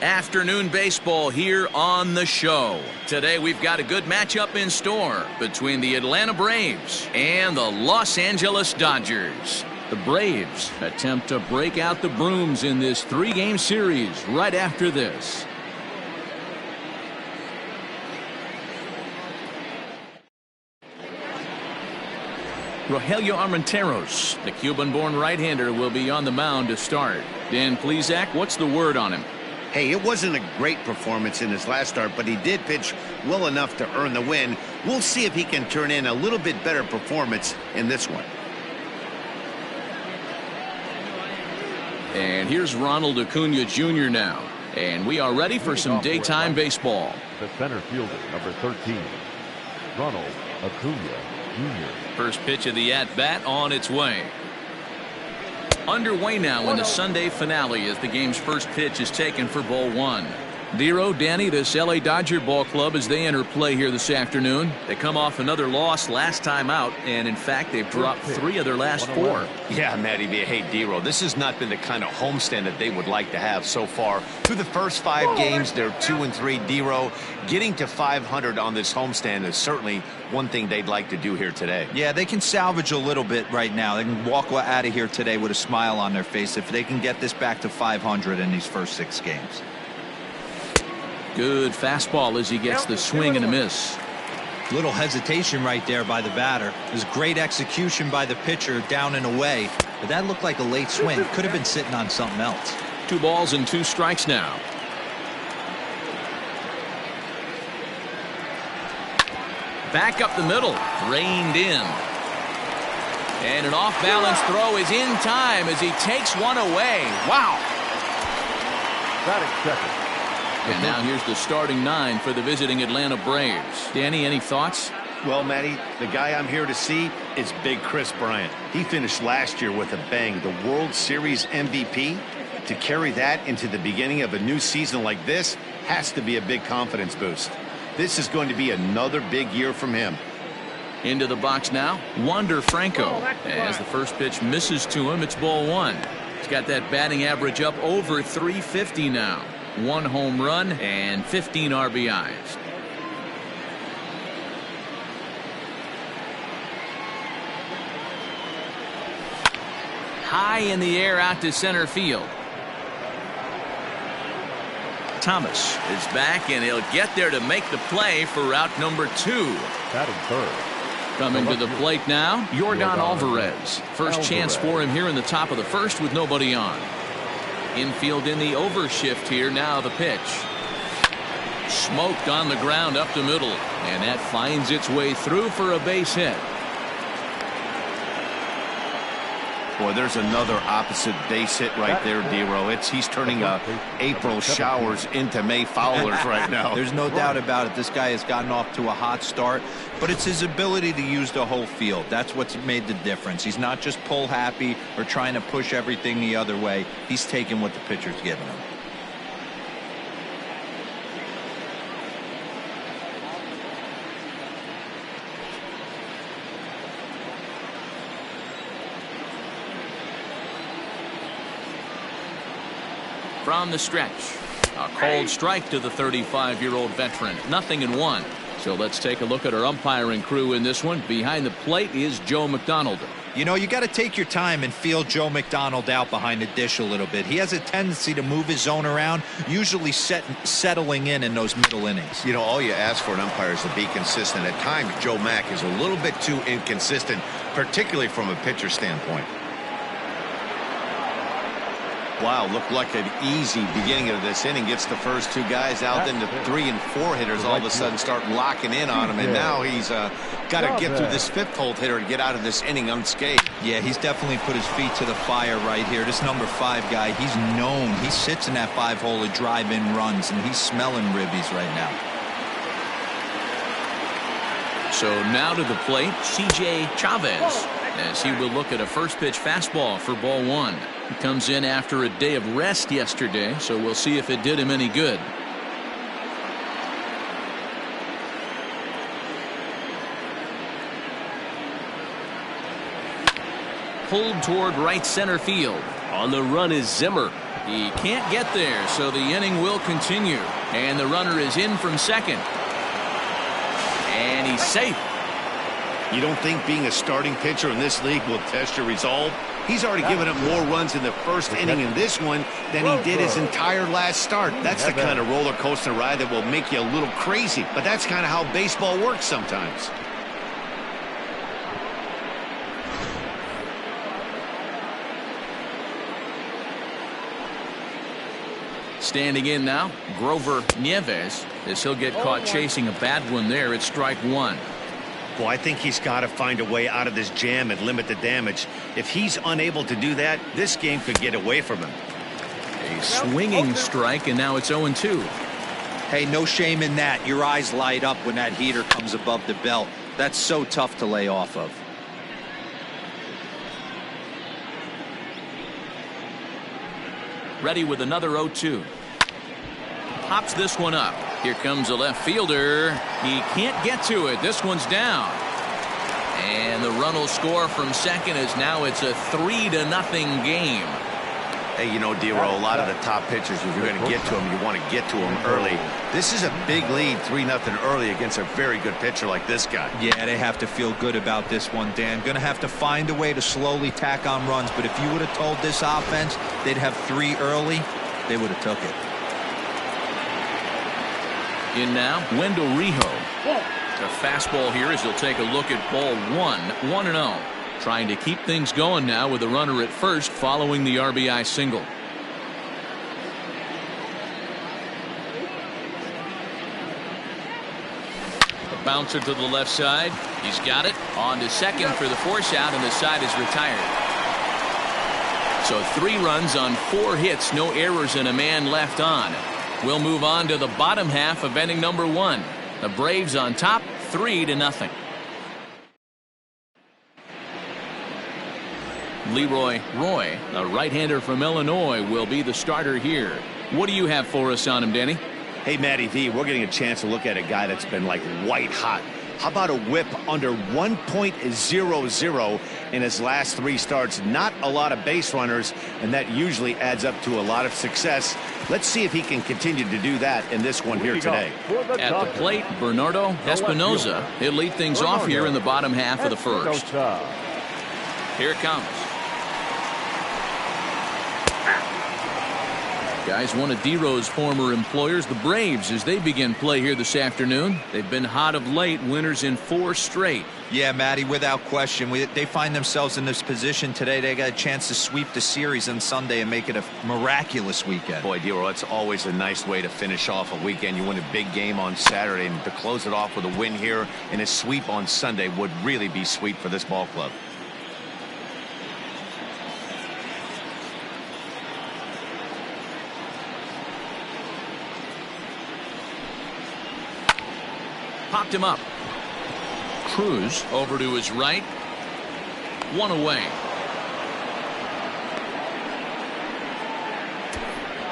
Afternoon baseball here on the show. Today we've got a good matchup in store between the Atlanta Braves and the Los Angeles Dodgers. The Braves attempt to break out the brooms in this 3-game series right after this. Rogelio Arementeros, the Cuban-born right-hander, will be on the mound to start. Dan Plesac, what's the word on him? Hey, it wasn't a great performance in his last start, but he did pitch well enough to earn the win. We'll see if he can turn in a little bit better performance in this one. And here's Ronald Acuna Jr. now. And we are ready for some daytime baseball. The center fielder, number 13, Ronald Acuna Jr. First pitch of the at-bat on its way. Underway now in the Sunday finale as the game's first pitch is taken for ball one. Leroy, Danny, this LA Dodger ball club as they enter play here this afternoon. They come off another loss last time out, and in fact they've dropped 3 of their last 4. Yeah, Matty B. Hey, D-Row, this has not been the kind of homestand that they would like to have so far. Through the first 5 games, they're 2-3. D-Row, getting to 500 on this homestand is certainly one thing they'd like to do here today. Yeah, they can salvage a little bit right now. They can walk out of here today with a smile on their face if they can get this back to 500 in these first 6 games. Good fastball as he gets the swing and a miss. Little hesitation right there by the batter. There's great execution by the pitcher down and away, but that looked like a late swing. Could have been sitting on something else. 2 balls and 2 strikes now. Back up the middle, reined in. And an off-balance throw is in time as he takes one away. Wow. Batting second. And now here's the starting 9 for the visiting Atlanta Braves. Danny, any thoughts? Well, Matty, the guy I'm here to see is Big Chris Bryant. He finished last year with a bang, the World Series MVP. To carry that into the beginning of a new season like this has to be a big confidence boost. This is going to be another big year from him. Into the box now, Wander Franco. As the first pitch misses to him, it's ball 1. He's got that batting average up over 350 now. 1 home run and 15 RBIs. High in the air out to center field. Thomas is back and he'll get there to make the play for route number 2. Batting third. Coming to the plate now, Yordan Alvarez. First chance for him here in the top of the first with nobody on. Infield in the overshift here. Now the pitch. Smoked on the ground up the middle. And that finds its way through for a base hit. Boy, there's another opposite base hit right there, D-Row. He's turning April showers into May foulers right now. There's no doubt about it. This guy has gotten off to a hot start, but it's his ability to use the whole field. That's what's made the difference. He's not just pull happy or trying to push everything the other way. He's taking what the pitcher's giving him. From the stretch, a cold strike to the 35-year-old veteran. 0-1. So let's take a look at our umpiring crew in this one. Behind the plate is Joe McDonald. You know, you got to take your time and feel Joe McDonald out behind the dish a little bit. He has a tendency to move his zone around, usually settling in those middle innings. You know, all you ask for an umpire is to be consistent. At times, Joe Mack is a little bit too inconsistent, particularly from a pitcher standpoint. Wow, looked like an easy beginning of this inning. Gets the first 2 guys out, then the 3 and 4 hitters all of a sudden start locking in on him, and now he's got to get through this 5th hole hitter and get out of this inning unscathed. Yeah, he's definitely put his feet to the fire right here. This number 5 guy, he's known. He sits in that 5-hole to drive in runs, and he's smelling ribbies right now. So now to the plate, C.J. Chavez, as he will look at a first pitch fastball for ball 1. He comes in after a day of rest yesterday, so we'll see if it did him any good. pulled toward right center field. On the run is Zimmer. He can't get there, so the inning will continue. And the runner is in from second. And he's safe. You don't think being a starting pitcher in this league will test your resolve? He's already given up more runs in the first inning in this one than he did his entire last start. That's the kind of roller coaster ride that will make you a little crazy. But that's kind of how baseball works sometimes. Standing in now, Grover Nieves, as he'll get caught chasing a bad one there at strike one. Well, I think he's got to find a way out of this jam and limit the damage. If he's unable to do that, this game could get away from him. A swinging strike, and now it's 0-2. Hey, no shame in that. Your eyes light up when that heater comes above the belt. That's so tough to lay off of. Ready with another 0-2. Pops this one up. Here comes a left fielder. He can't get to it. This one's down. And the run will score from second as now it's a 3-0 game. Hey, you know, D-Roll, a lot of the top pitchers, if you're going to get to them, you want to get to them early. This is a big lead, 3-0 early against a very good pitcher like this guy. Yeah, they have to feel good about this one, Dan. Going to have to find a way to slowly tack on runs. But if you would have told this offense they'd have 3 early, they would have took it. In now, Wendell Rijo. A fastball here as he'll take a look at ball 1-0. Trying to keep things going now with the runner at first following the RBI single. A bouncer to the left side. He's got it. On to second for the force out, and the side is retired. So 3 runs on 4 hits, no errors, and a man left on. We'll move on to the bottom half of inning number 1. The Braves on top, 3-0. Leroy Roy, a right-hander from Illinois, will be the starter here. What do you have for us on him, Danny? Hey, Matty V, we're getting a chance to look at a guy that's been like white hot. How about a whip under 1.00 in his last 3 starts? Not a lot of base runners, and that usually adds up to a lot of success. Let's see if he can continue to do that in this one here today. At the plate, Bernardo Espinoza. He'll lead things off here in the bottom half of the first. Here it comes. Guys, one of D-Row's former employers, the Braves, as they begin play here this afternoon. They've been hot of late, winners in 4 straight. Yeah, Matty, without question. They find themselves in this position today. They got a chance to sweep the series on Sunday and make it a miraculous weekend. Boy, D-Roll, that's always a nice way to finish off a weekend. You win a big game on Saturday, and to close it off with a win here and a sweep on Sunday would really be sweet for this ball club. Popped him up. Cruz over to his right. 1 away.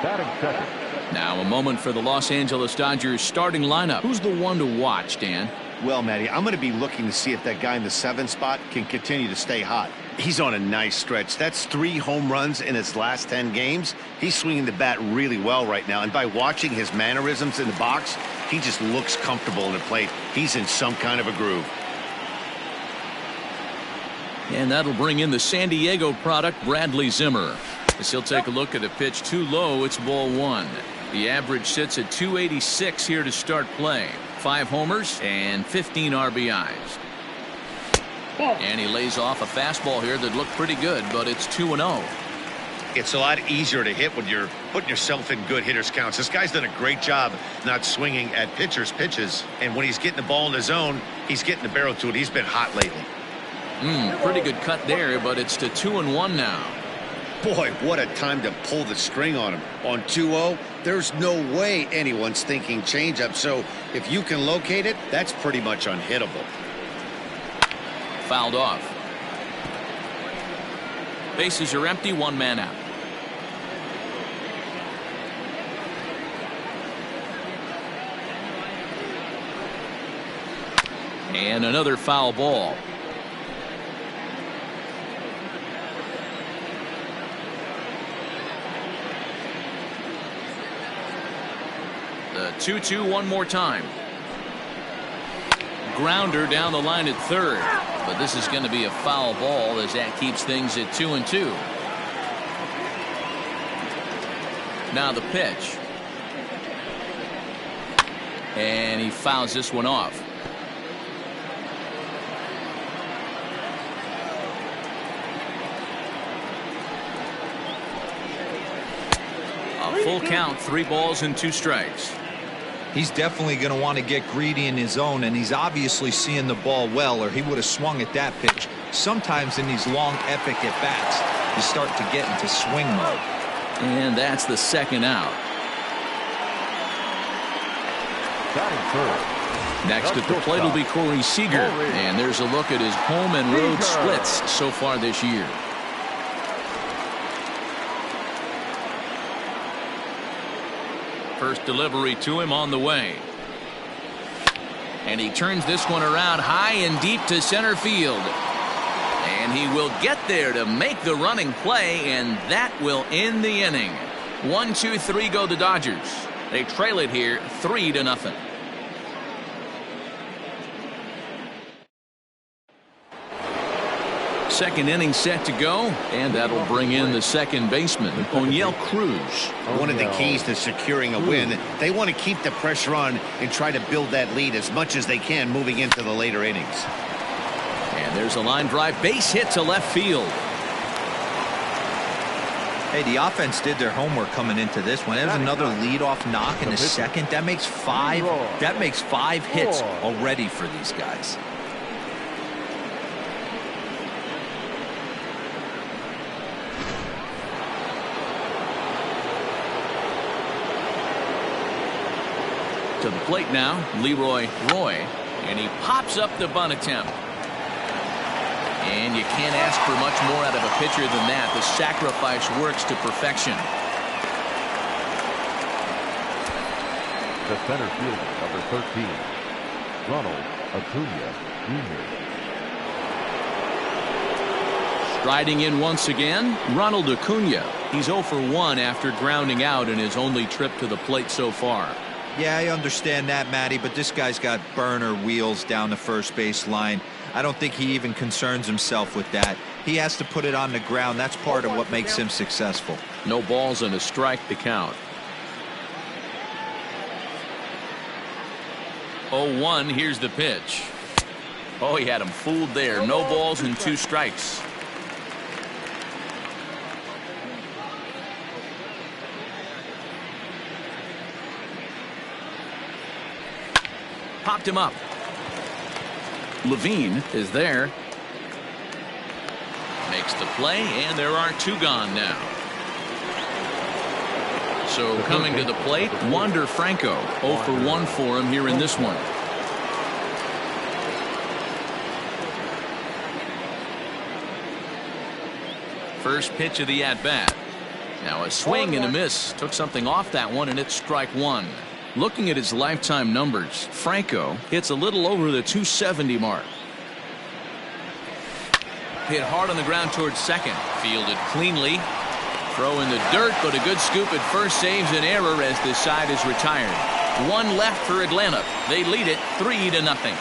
Batting second. Now a moment for the Los Angeles Dodgers starting lineup. Who's the one to watch, Dan? Well, Matty, I'm going to be looking to see if that guy in the 7th spot can continue to stay hot. He's on a nice stretch. That's 3 home runs in his last 10 games. He's swinging the bat really well right now. And by watching his mannerisms in the box, he just looks comfortable in the plate. He's in some kind of a groove. And that'll bring in the San Diego product, Bradley Zimmer. As he'll take a look at a pitch too low, it's ball 1. The average sits at 286 here to start play. 5 homers and 15 RBIs. And he lays off a fastball here that looked pretty good, but it's 2-0. It's a lot easier to hit when you're putting yourself in good hitters counts. This guy's done a great job not swinging at pitchers' pitches. And when he's getting the ball in his zone, he's getting the barrel to it. He's been hot lately. Pretty good cut there, but it's to 2-1 now. Boy, what a time to pull the string on him. On 2-0, there's no way anyone's thinking changeup. So if you can locate it, that's pretty much unhittable. Fouled off. Bases are empty, 1 man out. And another foul ball. The 2-2 one more time. Grounder down the line at third, but this is going to be a foul ball as that keeps things at 2-2. Now the pitch, and he fouls this one off. A full count, 3 balls and 2 strikes. He's definitely going to want to get greedy in his zone, and he's obviously seeing the ball well, or he would have swung at that pitch. Sometimes in these long epic at bats you start to get into swing mode. And that's the second out. Next at the plate will be Corey Seager, and there's a look at his home and road splits so far this year. First delivery to him on the way. And he turns this one around high and deep to center field. And he will get there to make the running play, and that will end the inning. 1-2-3 go the Dodgers. They trail it here 3-0. Second inning set to go, and that'll bring in the second baseman, Oneil Cruz. One of the keys to securing a win, they want to keep the pressure on and try to build that lead as much as they can moving into the later innings. And there's a line drive base hit to left field. Hey, the offense did their homework coming into this one. There's another leadoff knock in the second. That makes 5 hits already for these guys. To the plate now, Leroy, and he pops up the bunt attempt. And you can't ask for much more out of a pitcher than that. The sacrifice works to perfection. The center fielder, number 13, Ronald Acuna Jr. Striding in once again, Ronald Acuna. He's 0 for 1 after grounding out in his only trip to the plate so far. Yeah, I understand that, Matty, but this guy's got burner wheels down the first base line. I don't think he even concerns himself with that. He has to put it on the ground. That's part of what makes him successful. No balls and a strike to count. 0-1, here's the pitch. Oh, he had him fooled there. No balls and 2 strikes. Popped him up. Levine is there. Makes the play, and there are 2 gone now. So coming to the plate, Wander Franco. 0 for 1 for him here in this one. First pitch of the at-bat. Now a swing and a miss. Took something off that one, and it's strike 1. Looking at his lifetime numbers, Franco hits a little over the 270 mark. Hit hard on the ground towards second. Fielded cleanly. Throw in the dirt, but a good scoop at first saves an error as this side is retired. 1 left for Atlanta. They lead it 3-0.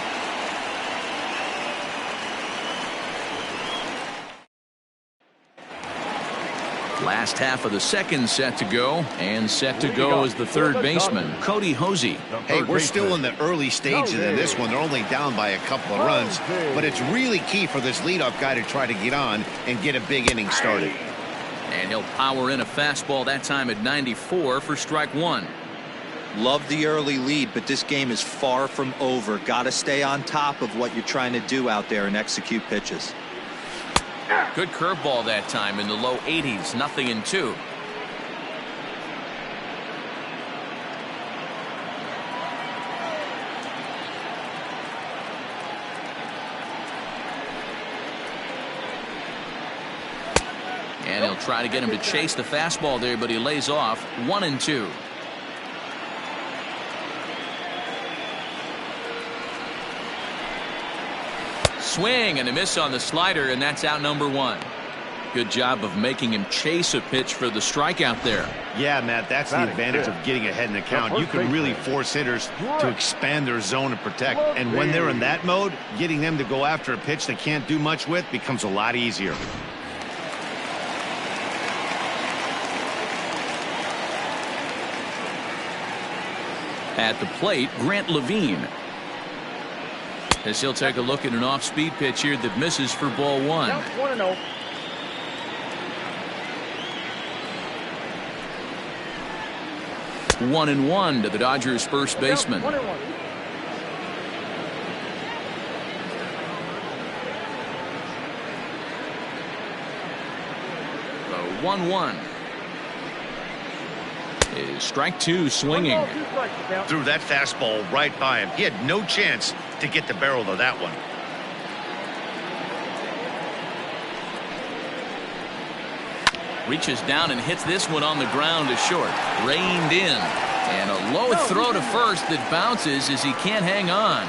Last half of the second set to go, and set to go is the third baseman, Cody Hosey. Hey, we're still in the early stages of this one. They're only down by a couple of runs, but it's really key for this leadoff guy to try to get on and get a big inning started. And he'll power in a fastball that time at 94 for strike 1. Love the early lead, but this game is far from over. Got to stay on top of what you're trying to do out there and execute pitches. Good curveball that time in the low 80s. 0-2. And he'll try to get him to chase the fastball there, but he lays off. 1-2. Swing and a miss on the slider, and that's out number 1. Good job of making him chase a pitch for the strikeout there. Yeah, Matt, that's the advantage of getting ahead in the count. You can really force hitters to expand their zone and protect. And when they're in that mode, getting them to go after a pitch they can't do much with becomes a lot easier. At the plate, Grant Levine. As he'll take a look at an off-speed pitch here that misses for ball one. 1-0. One and one to the Dodgers first baseman. 1-1. 1-1. Is strike two swinging. Threw that fastball right by him. He had no chance to get the barrel of that one. Reaches down and hits this one on the ground to short. Reined in. And a low throw to first that bounces as he can't hang on.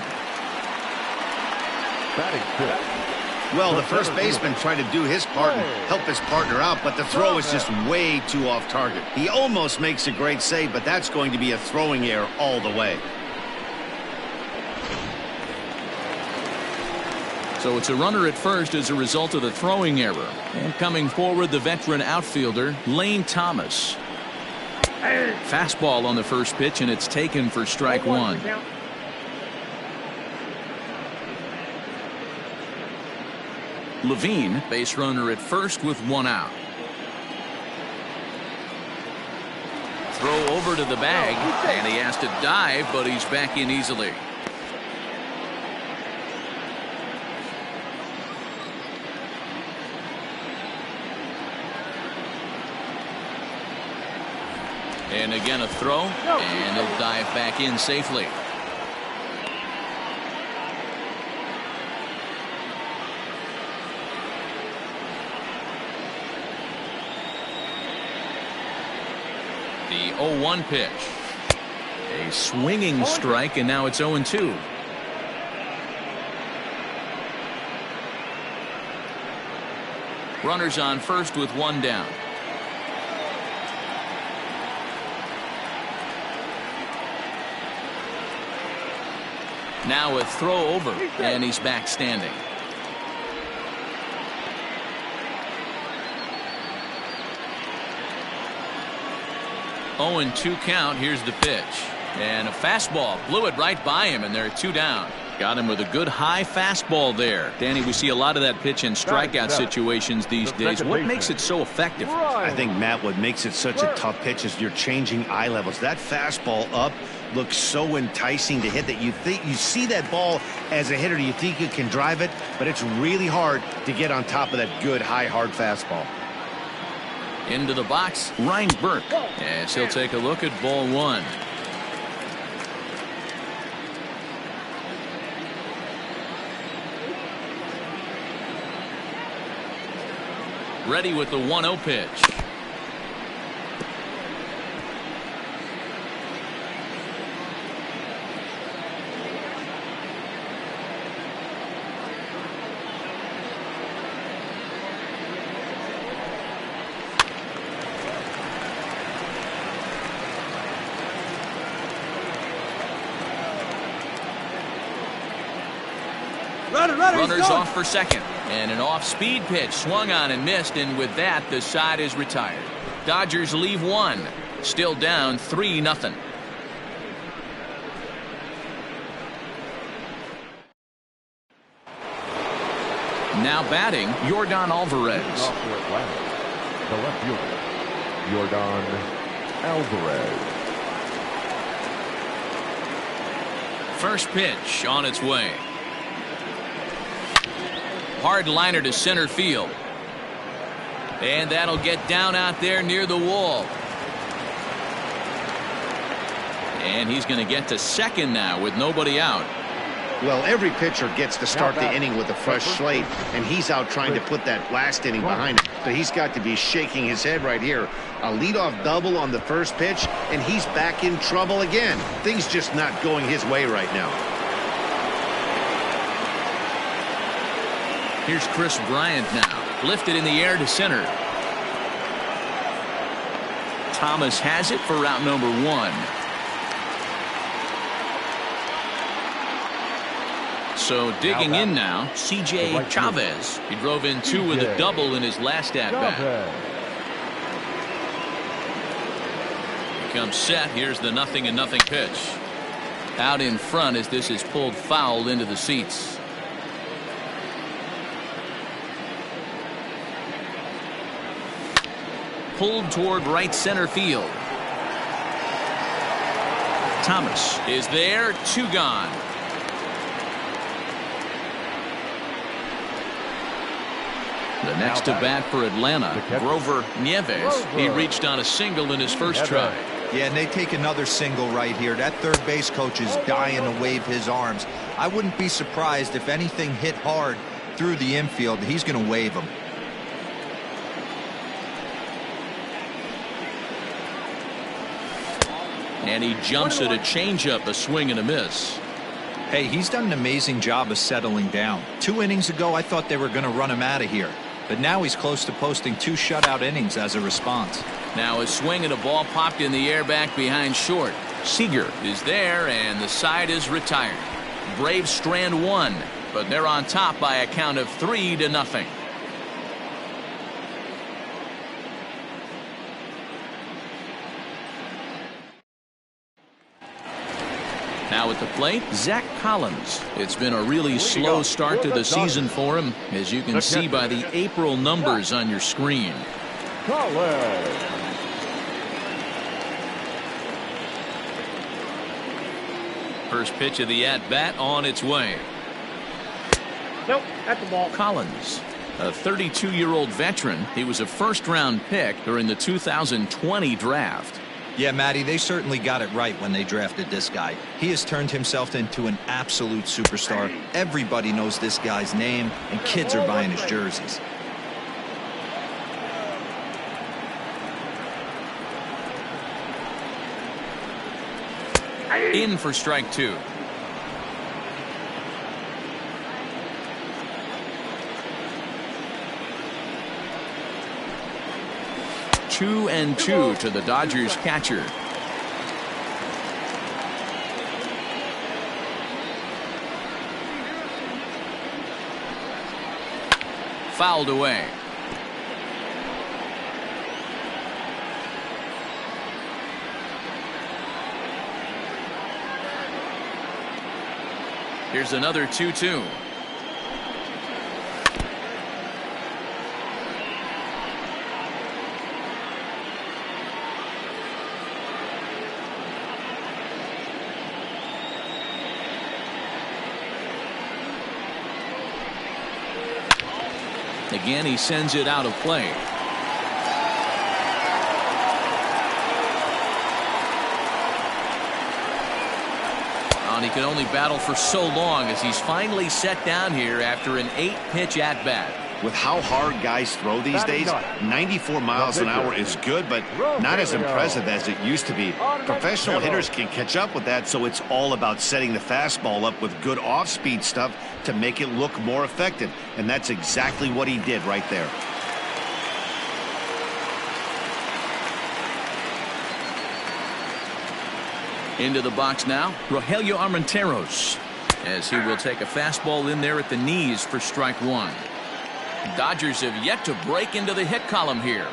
Batting fifth. Well, the first baseman tried to do his part and help his partner out, but the throw is just way too off target. He almost makes a great save, but that's going to be a throwing error all the way. So it's a runner at first as a result of the throwing error. And coming forward, the veteran outfielder, Lane Thomas. Fastball on the first pitch, and it's taken for strike one. Levine, base runner at first with one out. Throw over to the bag, and he has to dive, but he's back in easily. And again a throw, and he'll dive back in safely. The 0-1 pitch. A swinging strike, and now it's 0-2. Runners on first with one down. Now a throw over, and he's back standing. Oh, and 2 count. Here's the pitch. And a fastball. Blew it right by him, and they're 2 down. Got him with a good high fastball there. Danny, we see a lot of that pitch in strikeout situations these days. What makes it so effective? I think, Matt, what makes it such a tough pitch is you're changing eye levels. That fastball up looks so enticing to hit that you see that ball as a hitter, you think you can drive it, but it's really hard to get on top of that good high hard fastball. Into the box, Ryan Burke, as he'll take a look at ball one. Ready with the 1-0 pitch. Runners off for second. And an off-speed pitch swung on and missed, and with that, the side is retired. Dodgers leave one. Still down 3-0. Now batting, Yordan Alvarez. Off for Atlanta, the left fielder, Yordan Alvarez. First pitch on its way. Hard liner to center field. And that'll get down out there near the wall. And he's going to get to second now with nobody out. Well, every pitcher gets to start the inning with a fresh slate, and he's out trying to put that last inning behind him. So he's got to be shaking his head right here. A leadoff double on the first pitch, and he's back in trouble again. Things just not going his way right now. Here's Chris Bryant now. Lifted in the air to center. Thomas has it for route number 1. So digging in now, C.J. Chavez. He drove in 2 with a double in his last at-bat. Comes set. Here's the 0-0 pitch. Out in front as this is pulled foul into the seats. Pulled toward right center field. Thomas is there. 2 gone. The next to bat for Atlanta, Grover Nieves. He reached on a single in his first try. Yeah, and they take another single right here. That third base coach is dying to wave his arms. I wouldn't be surprised if anything hit hard through the infield. He's going to wave them. And he jumps at a changeup, a swing and a miss. Hey, he's done an amazing job of settling down. 2 innings ago, I thought they were going to run him out of here. But now he's close to posting 2 shutout innings as a response. Now a swing and a ball popped in the air back behind short. Seager is there, and the side is retired. Braves strand 1, but they're on top by a count of 3-0. Now at the plate, Zach Collins. It's been a really slow start to the season for him, as you can see by the April numbers on your screen. First pitch of the at-bat on its way. Nope, at the ball. Collins, a 32-year-old veteran. He was a first-round pick during the 2020 draft. Yeah, Matty, they certainly got it right when they drafted this guy. He has turned himself into an absolute superstar. Everybody knows this guy's name, and kids are buying his jerseys. In for strike 2. Two and 2 to the Dodgers catcher. Fouled away. Here's another 2-2. Again, he sends it out of play. And he can only battle for so long as he's finally set down here after an 8-pitch at-bat. With how hard guys throw these days, 94 miles an hour is good, but not as impressive as it used to be. Professional hitters can catch up with that, so it's all about setting the fastball up with good off-speed stuff to make it look more effective. And that's exactly what he did right there. Into the box now, Rogelio Arementeros, as he will take a fastball in there at the knees for strike 1. Dodgers have yet to break into the hit column here.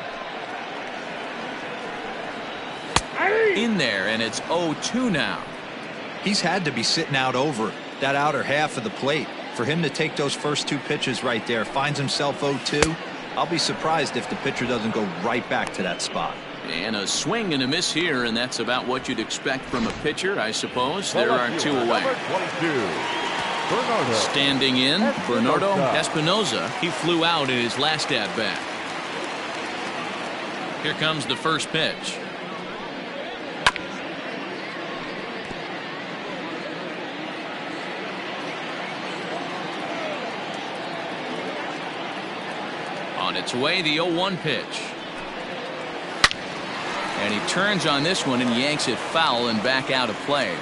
In there, and it's 0-2 now. He's had to be sitting out over that outer half of the plate. For him to take those first 2 pitches right there, finds himself 0-2. I'll be surprised if the pitcher doesn't go right back to that spot. And a swing and a miss here, and that's about what you'd expect from a pitcher, I suppose. There are 2 away. Standing in, Bernardo Espinoza. He flew out in his last at-bat. Here comes the first pitch. On its way, the 0-1 pitch. And he turns on this one and yanks it foul and back out of play.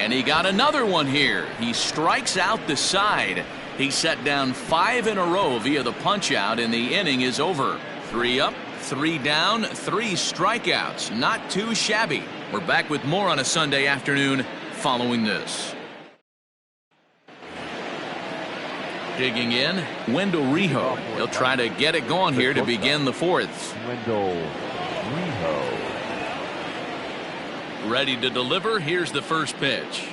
And he got another one here. He strikes out the side. He set down 5 in a row via the punch out, and the inning is over. 3 up, 3 down, 3 strikeouts. Not too shabby. We're back with more on a Sunday afternoon following this. Digging in, Wendell Rijo. He'll try to get it going here to begin the 4th. Wendell Rijo. Ready to deliver. Here's the first pitch.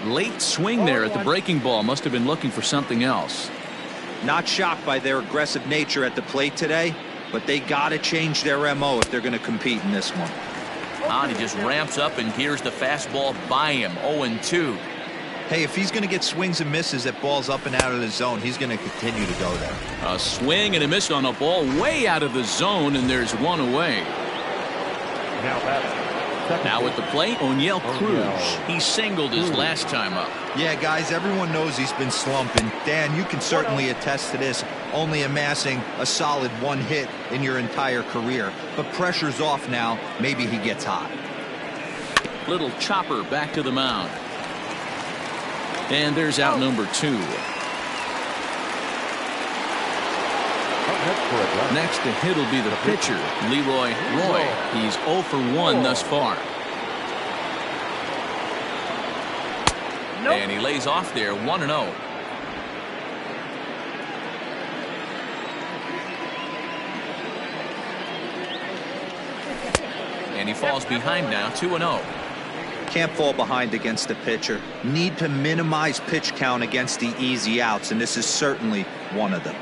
Late swing there at the breaking ball. Must have been looking for something else. Not shocked by their aggressive nature at the plate today, but they got to change their MO if they're going to compete in this one. And he just ramps up and here's the fastball by him. 0-2. Hey, if he's going to get swings and misses at balls up and out of the zone, he's going to continue to go there. A swing and a miss on a ball way out of the zone, and there's one away. Now at the plate, Oneil Cruz. He singled his last time up. Yeah, guys, everyone knows he's been slumping. Dan, you can certainly attest to this, only amassing a solid 1 hit in your entire career. But pressure's off now. Maybe he gets hot. Little chopper back to the mound. And there's out number 2. Next to hit will be the pitcher, Leroy. He's 0 for 1 thus far. And he lays off there, 1-0. And he falls behind now, 2-0. Can't fall behind against the pitcher. Need to minimize pitch count against the easy outs, and this is certainly one of them.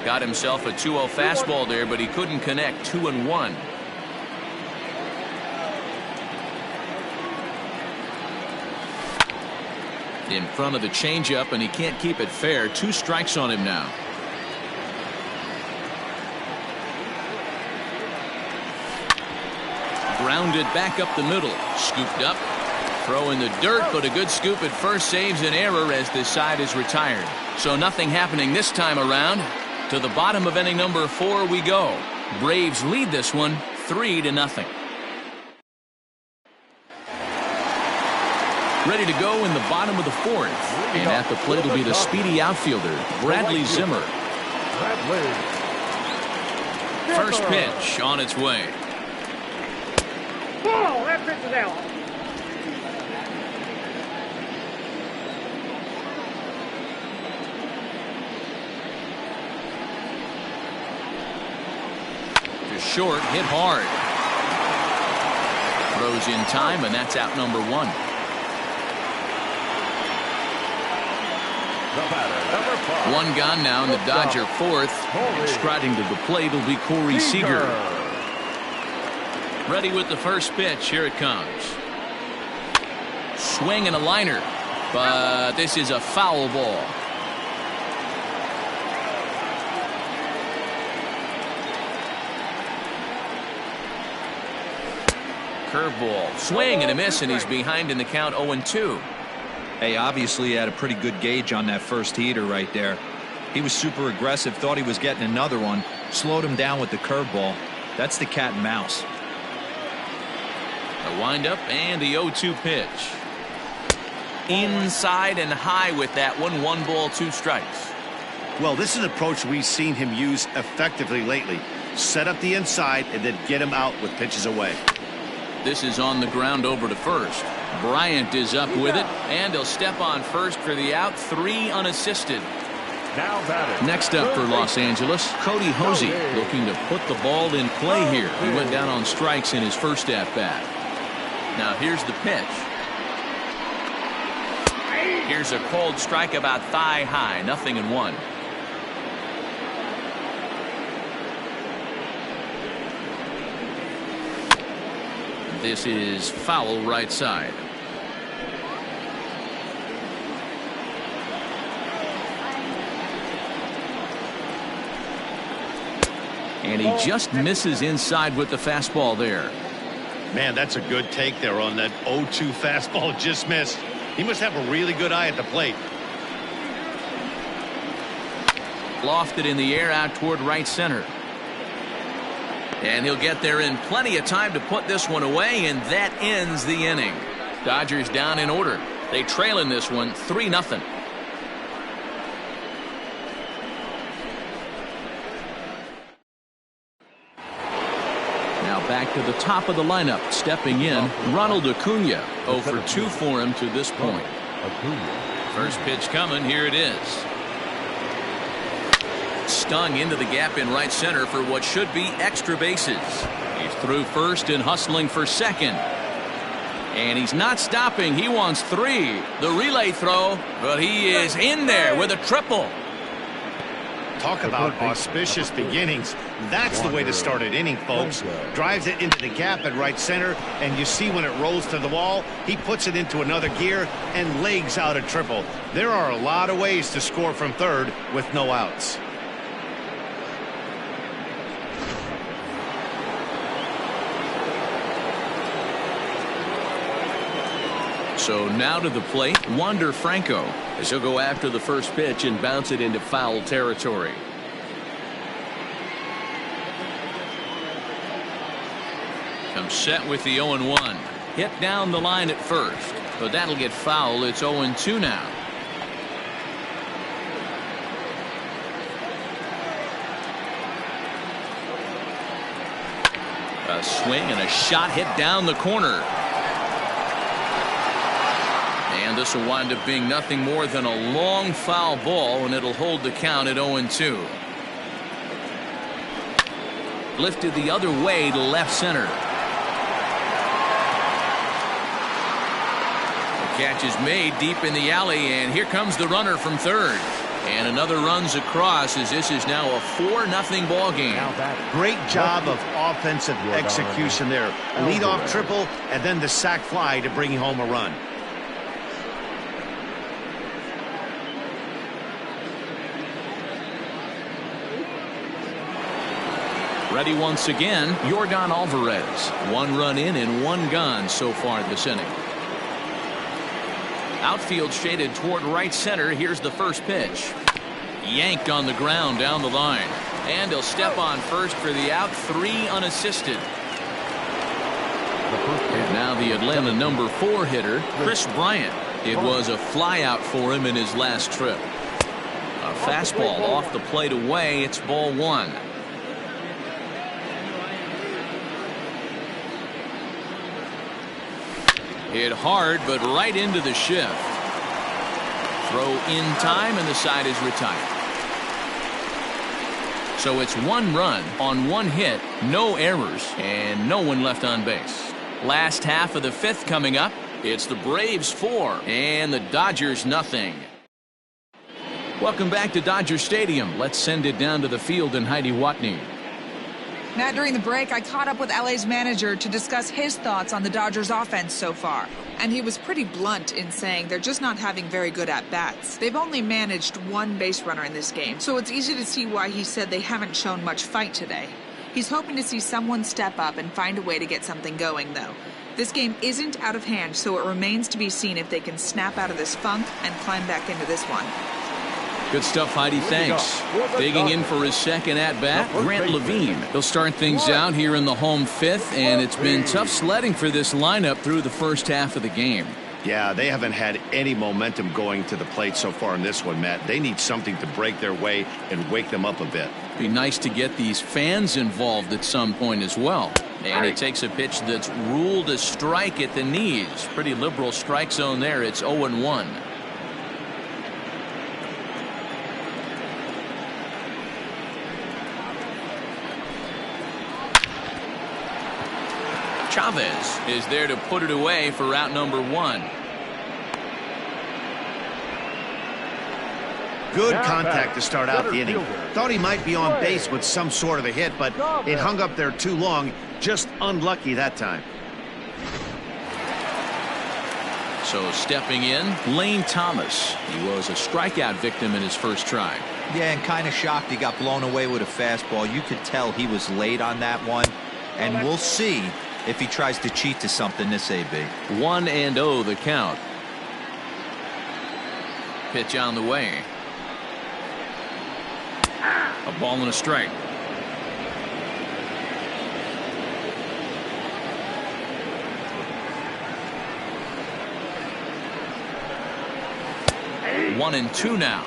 Got himself a 2-0 fastball there, but he couldn't connect. 2-1. In front of the changeup, and he can't keep it fair. 2 strikes on him now. Grounded back up the middle. Scooped up. Throw in the dirt, but a good scoop at first saves an error as this side is retired. So nothing happening this time around. To the bottom of inning number 4 we go. Braves lead this one 3-0. Ready to go in the bottom of the 4th. And at the plate will be the speedy outfielder, Bradley Zimmer. First pitch on its way. Oh, that pitch is out. Short, hit hard. Throws in time, and that's out number 1. One gone now in the Dodger 4th. Striding to the plate will be Corey Seager. Ready with the first pitch. Here it comes. Swing and a liner, but this is a foul ball. Curveball, swing and a miss, and he's behind in the count. 0-2. Hey, obviously he had a pretty good gauge on that first heater right there. He was super aggressive, thought he was getting another one, slowed him down with the curveball. That's the cat and mouse. A windup and the 0-2 pitch. Inside and high with that one. 1 ball, 2 strikes. Well, this is an approach we've seen him use effectively lately. Set up the inside and then get him out with pitches away. This is on the ground over to first. Bryant is up with it, and he'll step on first for the out. 3 unassisted. Next up for Los Angeles, Cody Hosey, looking to put the ball in play here. He went down on strikes in his first at-bat. Now here's the pitch. Here's a cold strike about thigh high. 0-1. This is foul right side. And he just misses inside with the fastball there. Man, that's a good take there on that 0-2 fastball just missed. He must have a really good eye at the plate. Lofted in the air out toward right center. And he'll get there in plenty of time to put this one away, and that ends the inning. Dodgers down in order. They trail in this one 3-0. Now back to the top of the lineup. Stepping in, Ronald Acuna. 0 for 2 for him to this point. First pitch coming. Here it is. Stung into the gap in right center for what should be extra bases. He's through first and hustling for second. And he's not stopping. He wants 3. The relay throw, but he is in there with a triple. Talk about auspicious beginnings. That's the way to start an inning, folks. Drives it into the gap at right center, and you see when it rolls to the wall, he puts it into another gear and legs out a triple. There are a lot of ways to score from third with no outs. So now to the plate, Wander Franco, as he'll go after the first pitch and bounce it into foul territory. Comes set with the 0-1. Hit down the line at first, but that'll get foul. It's 0-2 now. A swing and a shot hit down the corner. And this will wind up being nothing more than a long foul ball, and it'll hold the count at 0-2. Lifted the other way to left center. The catch is made deep in the alley, and here comes the runner from third. And another runs across, as this is now a 4-0 ball game. Great job of offensive execution there. Leadoff triple, and then the sac fly to bring home a run. Ready once again, Yordan Alvarez. 1 run in and 1 gone so far this inning. Outfield shaded toward right center. Here's the first pitch. Yanked on the ground down the line. And he'll step on first for the out. 3 unassisted. And now the Atlanta number 4 hitter, Kris Bryant. It was a flyout for him in his last trip. A fastball off the plate away. It's ball 1. Hit hard, but right into the shift. Throw in time, and the side is retired. So it's 1 run on 1 hit, no errors, and no one left on base. Last half of the 5th coming up. It's the Braves 4 and the Dodgers nothing. Welcome back to Dodger Stadium. Let's send it down to the field and Heidi Watney. Matt, during the break, I caught up with LA's manager to discuss his thoughts on the Dodgers offense so far. And he was pretty blunt in saying they're just not having very good at-bats. They've only managed 1 base runner in this game, so it's easy to see why he said they haven't shown much fight today. He's hoping to see someone step up and find a way to get something going, though. This game isn't out of hand, so it remains to be seen if they can snap out of this funk and climb back into this one. Good stuff, Heidi. Thanks. Digging in for his second at-bat, Grant Levine. He'll start things out here in the home 5th, and it's been tough sledding for this lineup through the first half of the game. Yeah, they haven't had any momentum going to the plate so far in this one, Matt. They need something to break their way and wake them up a bit. Be nice to get these fans involved at some point as well. And he takes a pitch that's ruled a strike at the knees. Pretty liberal strike zone there. It's 0-1. Chavez is there to put it away for out number 1. Good contact to start out the inning. Thought he might be on base with some sort of a hit, but it hung up there too long. Just unlucky that time. So stepping in, Lane Thomas. He was a strikeout victim in his first try. Yeah, and kind of shocked he got blown away with a fastball. You could tell he was late on that one. And we'll see if he tries to cheat to something this AB. 1-0 the count. Pitch on the way. A ball and a strike. 1-2 now.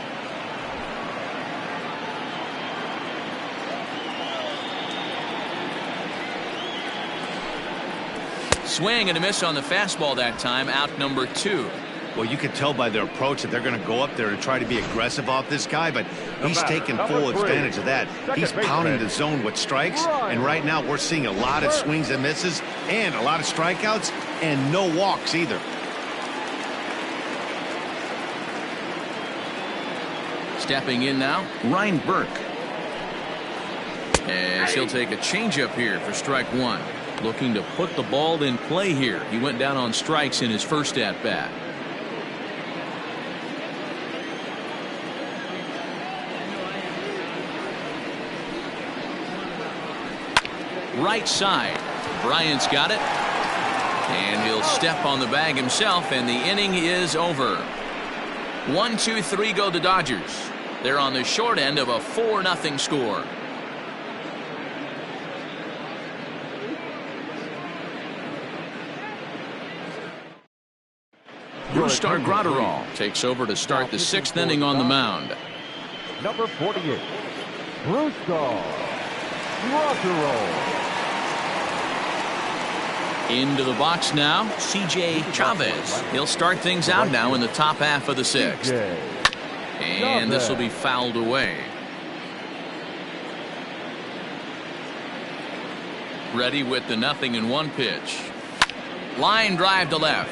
Swing and a miss on the fastball that time. Out number 2. Well, you can tell by their approach that they're going to go up there and try to be aggressive off this guy, but he's taking full advantage of that. He's pounding the zone with strikes, and right now we're seeing a lot of swings and misses and a lot of strikeouts and no walks either. Stepping in now, Ryan Burke. As he'll take a changeup here for strike 1. Looking to put the ball in play here. He went down on strikes in his first at-bat. Right side. Bryant's got it. And he'll step on the bag himself, and the inning is over. 1-2-3 go the Dodgers. They're on the short end of a 4-0 score. Brusdar Graterol takes over to start the 6th inning on the mound. Number 48, Brusdar Graterol. Into the box now, C.J. Chavez. He'll start things out now in the top half of the 6th. And this will be fouled away. Ready with the 0-1 pitch. Line drive to left.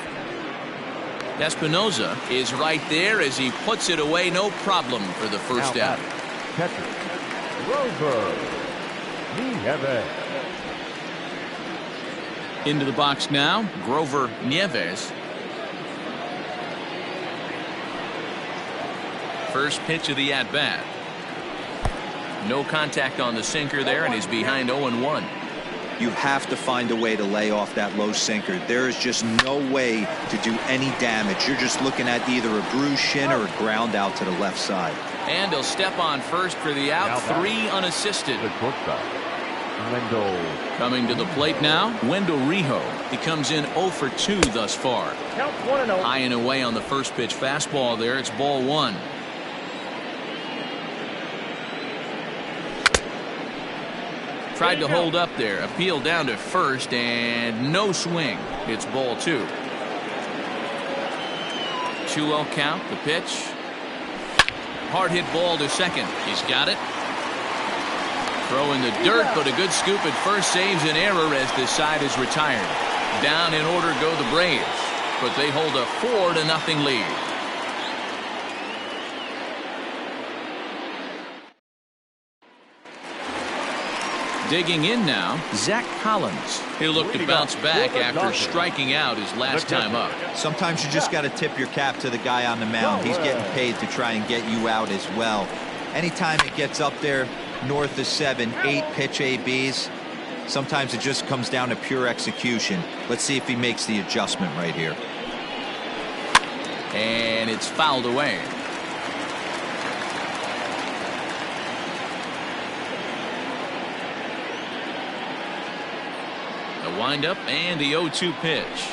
Espinosa is right there as he puts it away, no problem for the first out. Into the box now, Grover Nieves. First pitch of the at-bat. No contact on the sinker there, and he's behind 0-1. You have to find a way to lay off that low sinker. There is just no way to do any damage. You're just looking at either a bruised shin or a ground out to the left side. And he'll step on first for the out. 3 unassisted. Coming to the plate now, Wendell Rijo. He comes in 0 for 2 thus far. High and away on the first pitch fastball there. It's ball 1. Tried to hold up there. Appeal down to first and no swing. It's ball 2. 2-0 count. The pitch. Hard hit ball to second. He's got it. Throw in the dirt, but a good scoop at first saves an error as this side is retired. Down in order go the Braves, but they hold a 4-0 lead. Digging in now, Zach Collins. He'll look to bounce back after striking out his last time up. Sometimes you just got to tip your cap to the guy on the mound. He's getting paid to try and get you out as well. Anytime it gets up there north of 7, 8 pitch ABs, sometimes it just comes down to pure execution. Let's see if he makes the adjustment right here. And it's fouled away. The windup and the 0-2 pitch.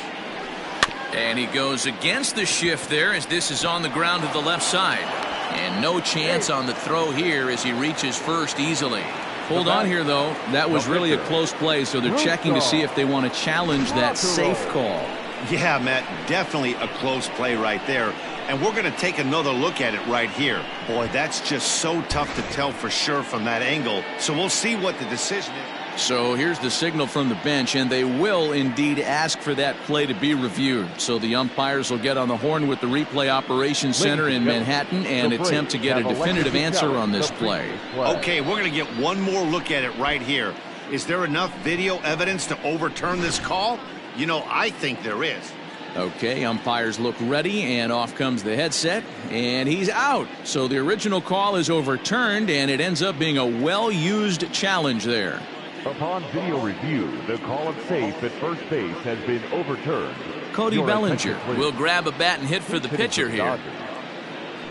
And he goes against the shift there as this is on the ground to the left side. And no chance on the throw here as he reaches first easily. Hold on here, though. That was really a close play, so they're checking to see if they want to challenge that safe call. Yeah, Matt, definitely a close play right there. And we're going to take another look at it right here. Boy, that's just so tough to tell for sure from that angle. So we'll see what the decision is. So here's the signal from the bench, and they will indeed ask for that play to be reviewed. So the umpires will get on the horn with the replay operations center in Manhattan and attempt to get a definitive answer on this play. Okay, we're going to get one more look at it right here. Is there enough video evidence to overturn this call? You know, I think there is. Okay, umpires look ready, and off comes the headset, and he's out. So the original call is overturned, and it ends up being a well-used challenge there. Upon video review, the call of safe at first base has been overturned. Cody Bellinger will grab a bat and hit for the pitcher here.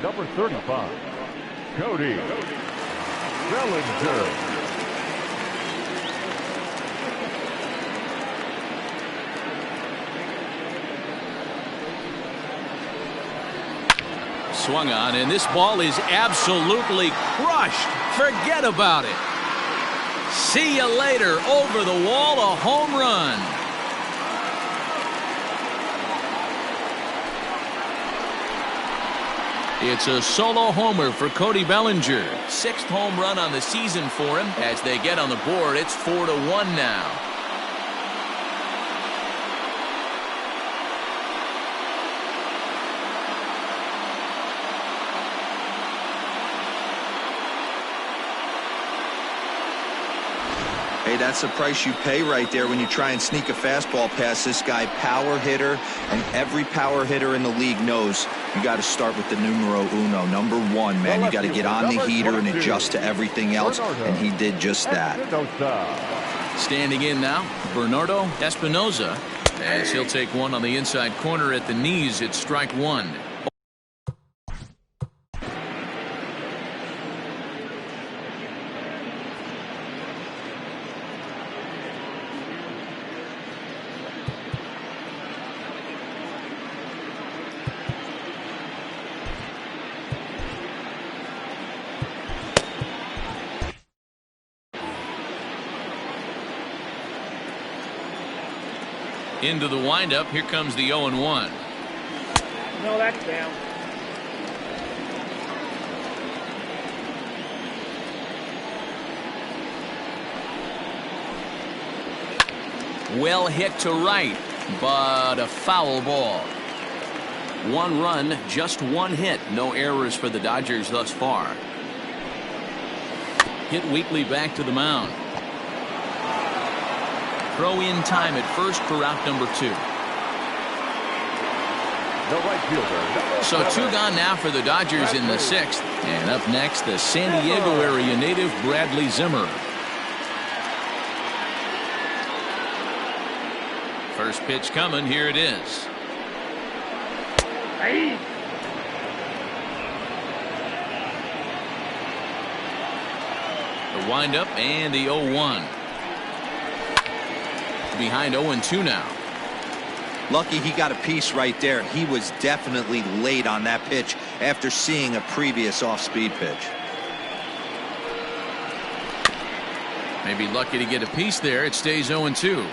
Number 35, Cody Bellinger. swung on, and this ball is absolutely crushed. Forget about it. See you later. Over the wall, a home run. It's a solo homer for Cody Bellinger. 6th home run on the season for him. As they get on the board, it's 4-1 now. Hey, that's the price you pay right there when you try and sneak a fastball past this guy. Power hitter, and every power hitter in the league knows you got to start with the numero uno, number 1, man. You got to get on the heater and adjust to everything else, and he did just that. Standing in now, Bernardo Espinoza, as he'll take one on the inside corner at the knees. It's strike 1. Into the windup. Here comes the 0-1. No, that's down. Well hit to right, but a foul ball. 1 run, just 1 hit. No errors for the Dodgers thus far. Hit weakly back to the mound. Throw in time at first for out number 2. The right fielder. So 2 gone now for the Dodgers in the 6th. And up next, the San Diego area native Bradley Zimmer. First pitch coming. Here it is. Hey. The windup and the 0-1. Behind 0-2 now. Lucky he got a piece right there. He was definitely late on that pitch after seeing a previous off-speed pitch. Maybe lucky to get a piece there. It stays 0-2.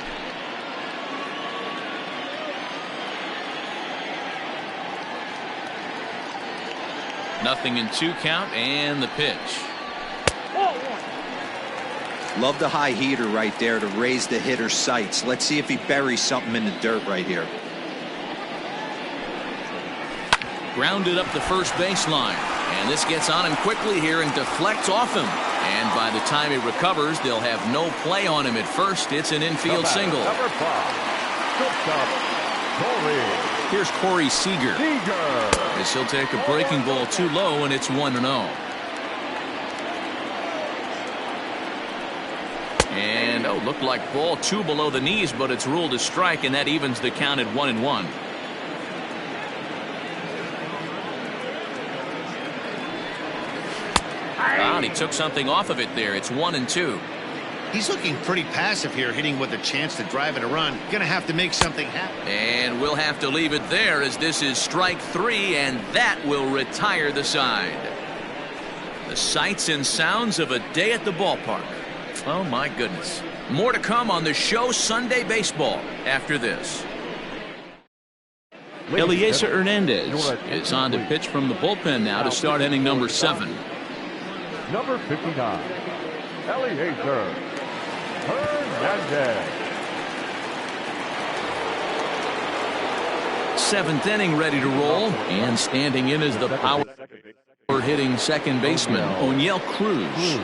Nothing in 2 count, and the pitch. Love the high heater right there to raise the hitter's sights. Let's see if he buries something in the dirt right here. Grounded up the first baseline, and this gets on him quickly here and deflects off him. And by the time he recovers, they'll have no play on him at first. It's an infield single. Number 5. Here's Corey Seager. As he'll take a breaking ball too low, and it's 1-0. And looked like ball 2 below the knees, but it's ruled a strike, and that evens the count at 1-1. And he took something off of it there. It's 1-2. He's looking pretty passive here, hitting with a chance to drive in a run. Gonna have to make something happen. And we'll have to leave it there, as this is strike 3, and that will retire the side. The sights and sounds of a day at the ballpark. Oh, my goodness. More to come on the show Sunday Baseball after this. Eliezer Hernandez is on to pitch from the bullpen now to start inning number 7. Number 59, Eliezer Hernandez. 7th inning ready to roll, and standing in is the power hitting second baseman Oniel Cruz.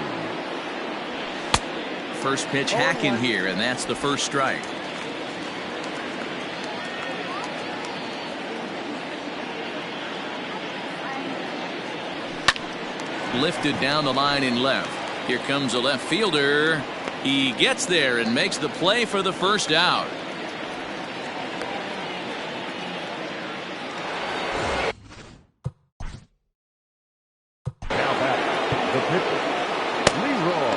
First pitch hacking here, and that's the first strike. Lifted down the line in left. Here comes a left fielder. He gets there and makes the play for the first out. Now back, the pitcher, Leroy.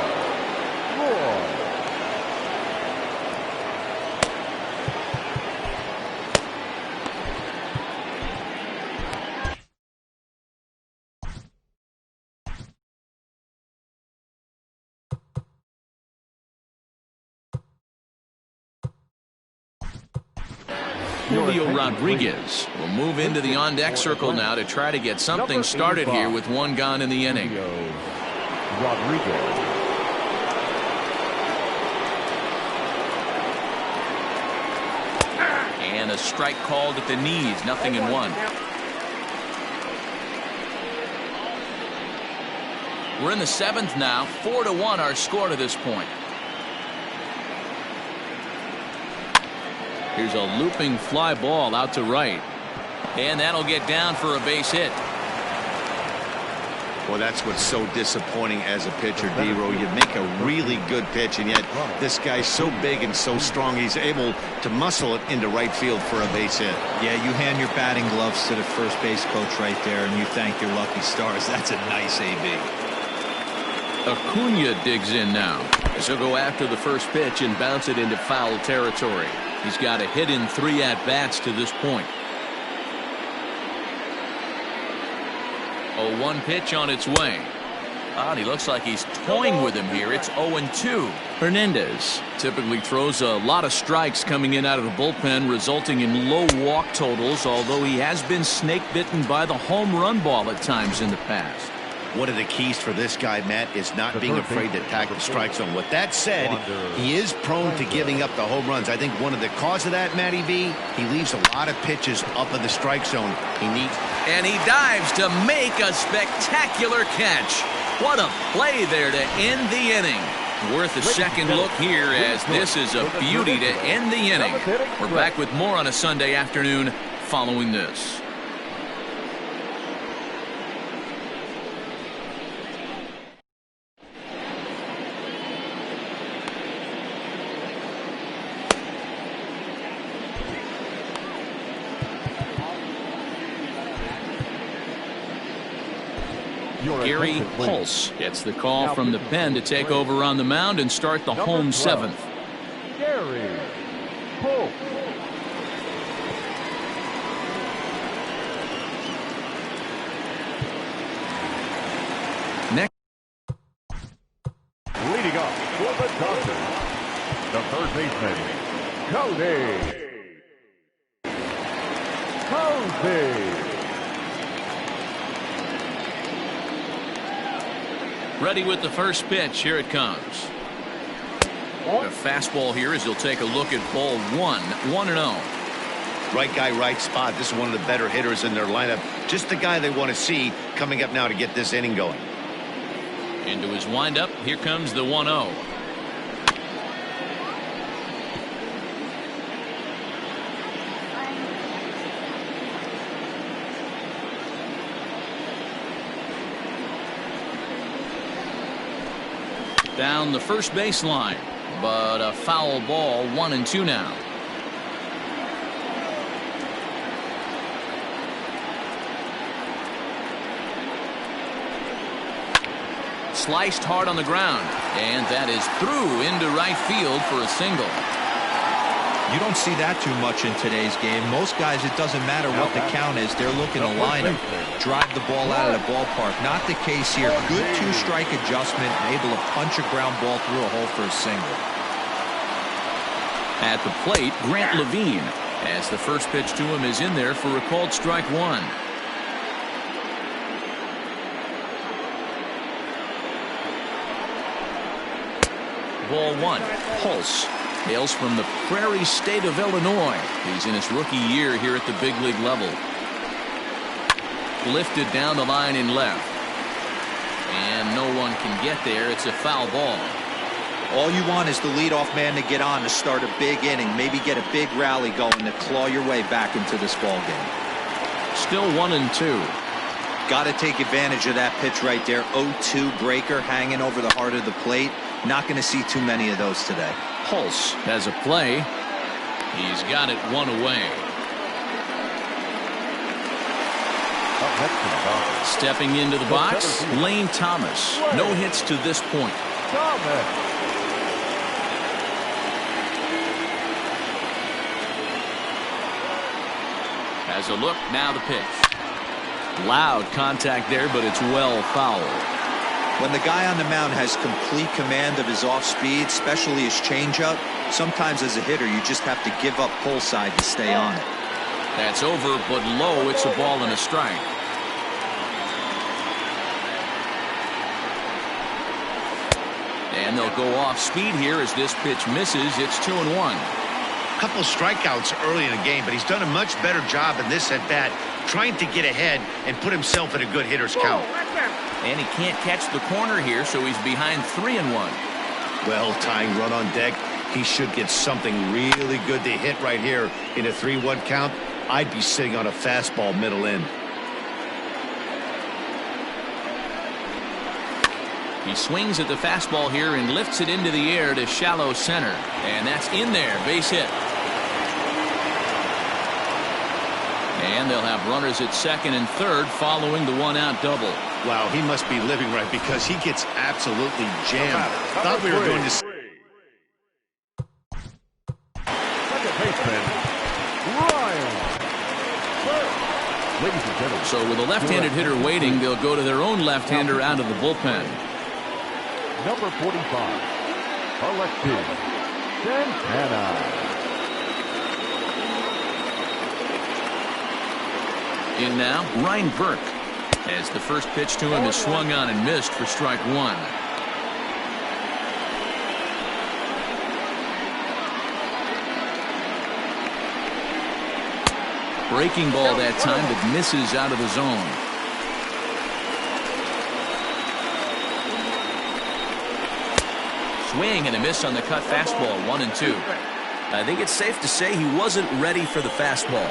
Julio Rodriguez will move into the on-deck circle now to try to get something started here with one gone in the inning. Rodriguez. And a strike called at the knees, 0-1. We're in the 7th now, 4-1 our score to this point. Here's a looping fly ball out to right. And that'll get down for a base hit. Well, that's what's so disappointing as a pitcher, D-Row. You make a really good pitch, and yet this guy's so big and so strong, he's able to muscle it into right field for a base hit. Yeah, you hand your batting gloves to the first base coach right there, and you thank your lucky stars. That's a nice AB. Acuna digs in now as he'll go after the first pitch and bounce it into foul territory. He's got a hit in 3 at-bats to this point. 0-1 pitch on its way. And he looks like he's toying with him here. It's 0-2. Hernandez typically throws a lot of strikes coming in out of the bullpen, resulting in low walk totals, although he has been snake bitten by the home run ball at times in the past. One of the keys for this guy, Matt, is not being afraid to attack the strike zone. With that said, he is prone to giving up the home runs. I think one of the cause of that, Matty B, he leaves a lot of pitches up in the strike zone. And he dives to make a spectacular catch. What a play there to end the inning. Worth a second look here, as this is a beauty to end the inning. We're back with more on a Sunday afternoon following this. Gary Pulse gets the call from the pen to take over on the mound and start the home 7th. Gary Pulse. Next, Leading up for the Dodgers, the third baseman, Cody. ready with the first pitch. Here it comes. A fastball here as he'll take a look at ball 1, 1-0. Right guy, right spot. This is one of the better hitters in their lineup. Just the guy they want to see coming up now to get this inning going. Into his windup. Here comes the 1-0. Down the first baseline, but a foul ball. 1-2 now. Sliced hard on the ground, and that is through into right field for a single. You don't see that too much in today's game. Most guys, it doesn't matter what the count is. They're looking to line up, drive the ball out of the ballpark. Not the case here. Good two-strike adjustment, able to punch a ground ball through a hole for a single. At the plate, Grant Levine, as the first pitch to him is in there for a called strike 1. Ball 1. Pulse hails from the Prairie State of Illinois. He's in his rookie year here at the big league level. Lifted down the line in left, and no one can get there. It's a foul ball. All you want is the leadoff man to get on to start a big inning, maybe get a big rally going to claw your way back into this ball game. Still 1-2. Got to take advantage of that pitch right there. 0-2 breaker hanging over the heart of the plate. Not going to see too many of those today. Pulse has a play. He's got it one away. Stepping into the box, Lane Thomas. No hits to this point. Has a look, now the pitch. Loud contact there, but it's well fouled. When the guy on the mound has complete command of his off speed, especially his changeup, sometimes as a hitter you just have to give up pull side to stay on it. That's over, but low. It's a ball and a strike. And they'll go off speed here as this pitch misses. It's 2-1. Couple strikeouts early in the game, but he's done a much better job in this at bat, trying to get ahead and put himself in a good hitter's count. And he can't catch the corner here, so he's behind 3-1. Well, tying run on deck. He should get something really good to hit right here in a 3-1 count. I'd be sitting on a fastball middle in. He swings at the fastball here and lifts it into the air to shallow center. And that's in there. Base hit. And they'll have runners at second and third following the one-out double. Wow, he must be living right because he gets absolutely jammed. Thought we were going to... Second baseman, Ryan. Ladies and gentlemen. So with a left-handed hitter waiting, they'll go to their own left-hander out of the bullpen. Number 45, Alexis Santana. In now, Ryan Burke. As the first pitch to him is swung on and missed for strike one. Breaking ball that time, but misses out of the zone. Swing and a miss on the cut fastball, 1-2. I think it's safe to say he wasn't ready for the fastball.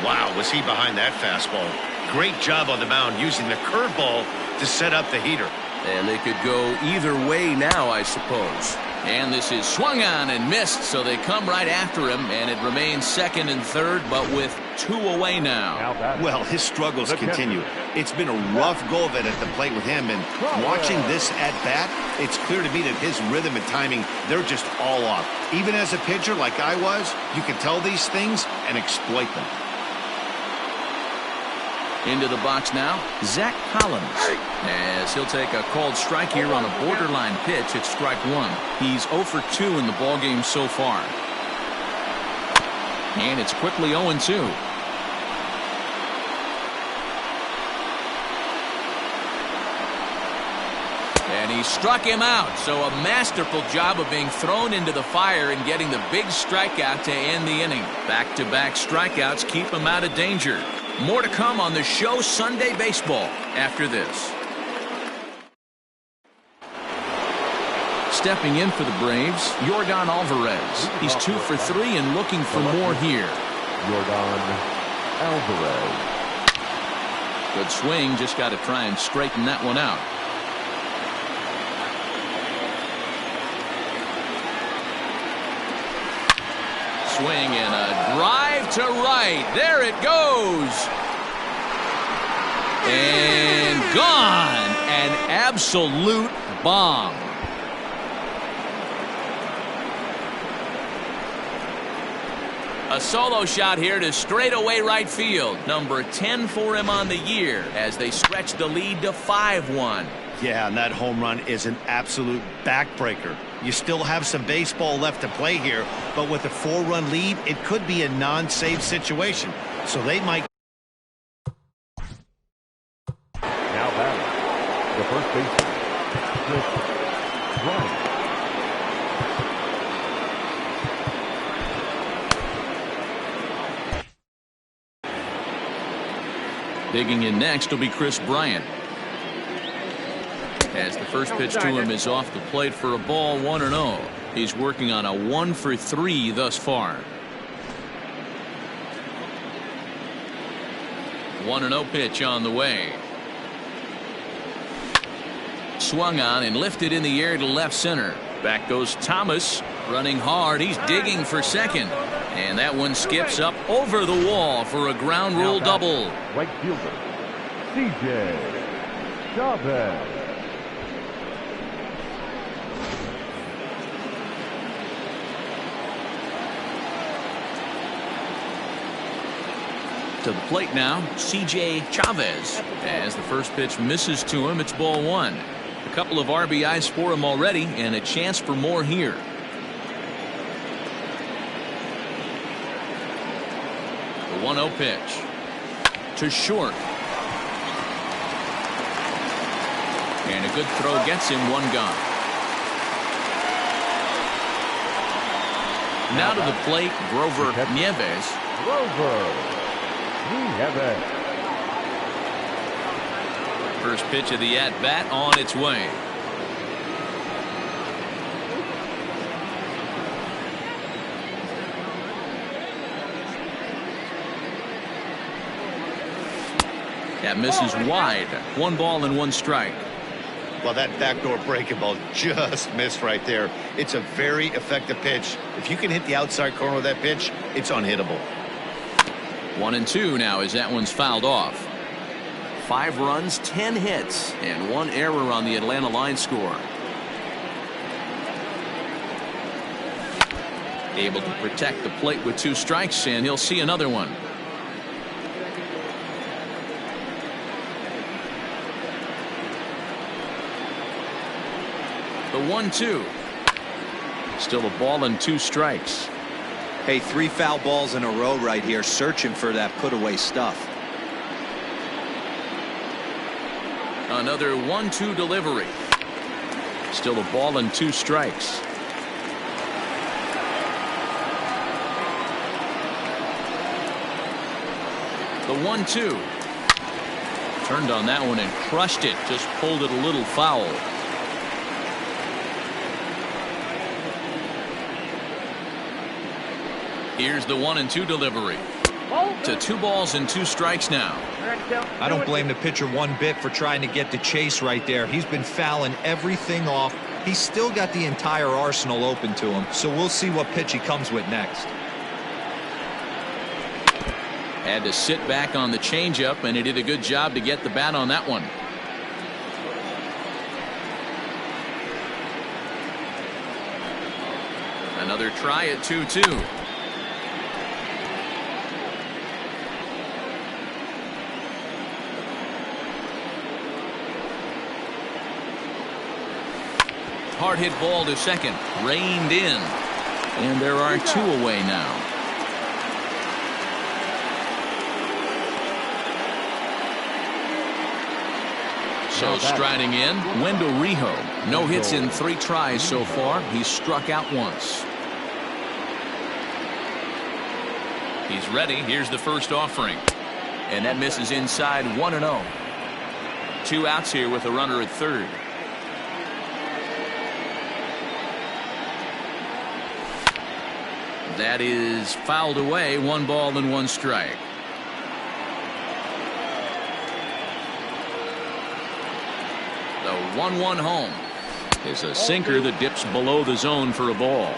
Wow, was he behind that fastball. Great job on the mound using the curveball to set up the heater. And they could go either way now, I suppose. And this is swung on and missed, so they come right after him, and it remains second and third, but with 2 away now. Well, his struggles continue. It's been a rough go of it at the plate with him, and watching this at bat, it's clear to me that his rhythm and timing, they're just all off. Even as a pitcher like I was, you can tell these things and exploit them. Into the box now, Zach Collins, as he'll take a called strike here on a borderline pitch at strike one. He's 0 for 2 in the ballgame so far. And it's quickly 0-2. And he struck him out, so a masterful job of being thrown into the fire and getting the big strikeout to end the inning. Back-to-back strikeouts keep him out of danger. More to come on the show Sunday Baseball after this. Stepping in for the Braves, Yordan Alvarez. He's 2 for 3 and looking for more here. Yordan Alvarez. Good swing, just got to try and straighten that one out. Swing and a drive to right. There it goes. And gone. An absolute bomb. A solo shot here to straightaway right field. Number 10 for him on the year as they stretch the lead to 5-1. Yeah, and that home run is an absolute backbreaker. You still have some baseball left to play here, but with a 4-run lead, it could be a non-save situation. So they might. Now batting, the first baseman, Chris Bryant. Digging in next will be Chris Bryant. As the first pitch to him is off the plate for a ball, 1-0. He's working on a 1 for 3 thus far. 1-0 pitch on the way. Swung on and lifted in the air to left center. Back goes Thomas, running hard. He's digging for second. And that one skips up over the wall for a ground rule double. Right fielder, C.J. Chavez. To the plate now, C.J. Chavez. As the first pitch misses to him, it's ball one. A couple of RBIs for him already, and a chance for more here. The 1-0 pitch to short. And a good throw gets him one gone. Now to the plate, Grover Nieves. First pitch of the at-bat on its way. That misses wide. 1 ball and 1 strike. Well, that backdoor breaking ball just missed right there. It's a very effective pitch. If you can hit the outside corner of that pitch, it's unhittable. 1-2 now as that one's fouled off. 5 runs, 10 hits, and 1 error on the Atlanta line score. Able to protect the plate with 2 strikes, and he'll see another one. The 1-2. Still a ball and 2 strikes. Hey, 3 foul balls in a row right here, searching for that put-away stuff. Another 1-2 delivery. Still a ball and 2 strikes. The 1-2. Turned on that one and crushed it. Just pulled it a little foul. Here's the 1-2 delivery. To 2 balls and 2 strikes now. I don't blame the pitcher one bit for trying to get the chase right there. He's been fouling everything off. He's still got the entire arsenal open to him, so we'll see what pitch he comes with next. Had to sit back on the changeup, and he did a good job to get the bat on that one. Another try at 2-2. Hard hit ball to second. Reined in. And there are 2 away now. So striding in, Wendell Rijo. No hits in 3 tries so far. He's struck out once. He's ready. Here's the first offering. And that misses inside 1-0. 2 outs here with a runner at third. That is fouled away. 1 ball and 1 strike. The 1-1 home is a sinker that dips below the zone for a ball.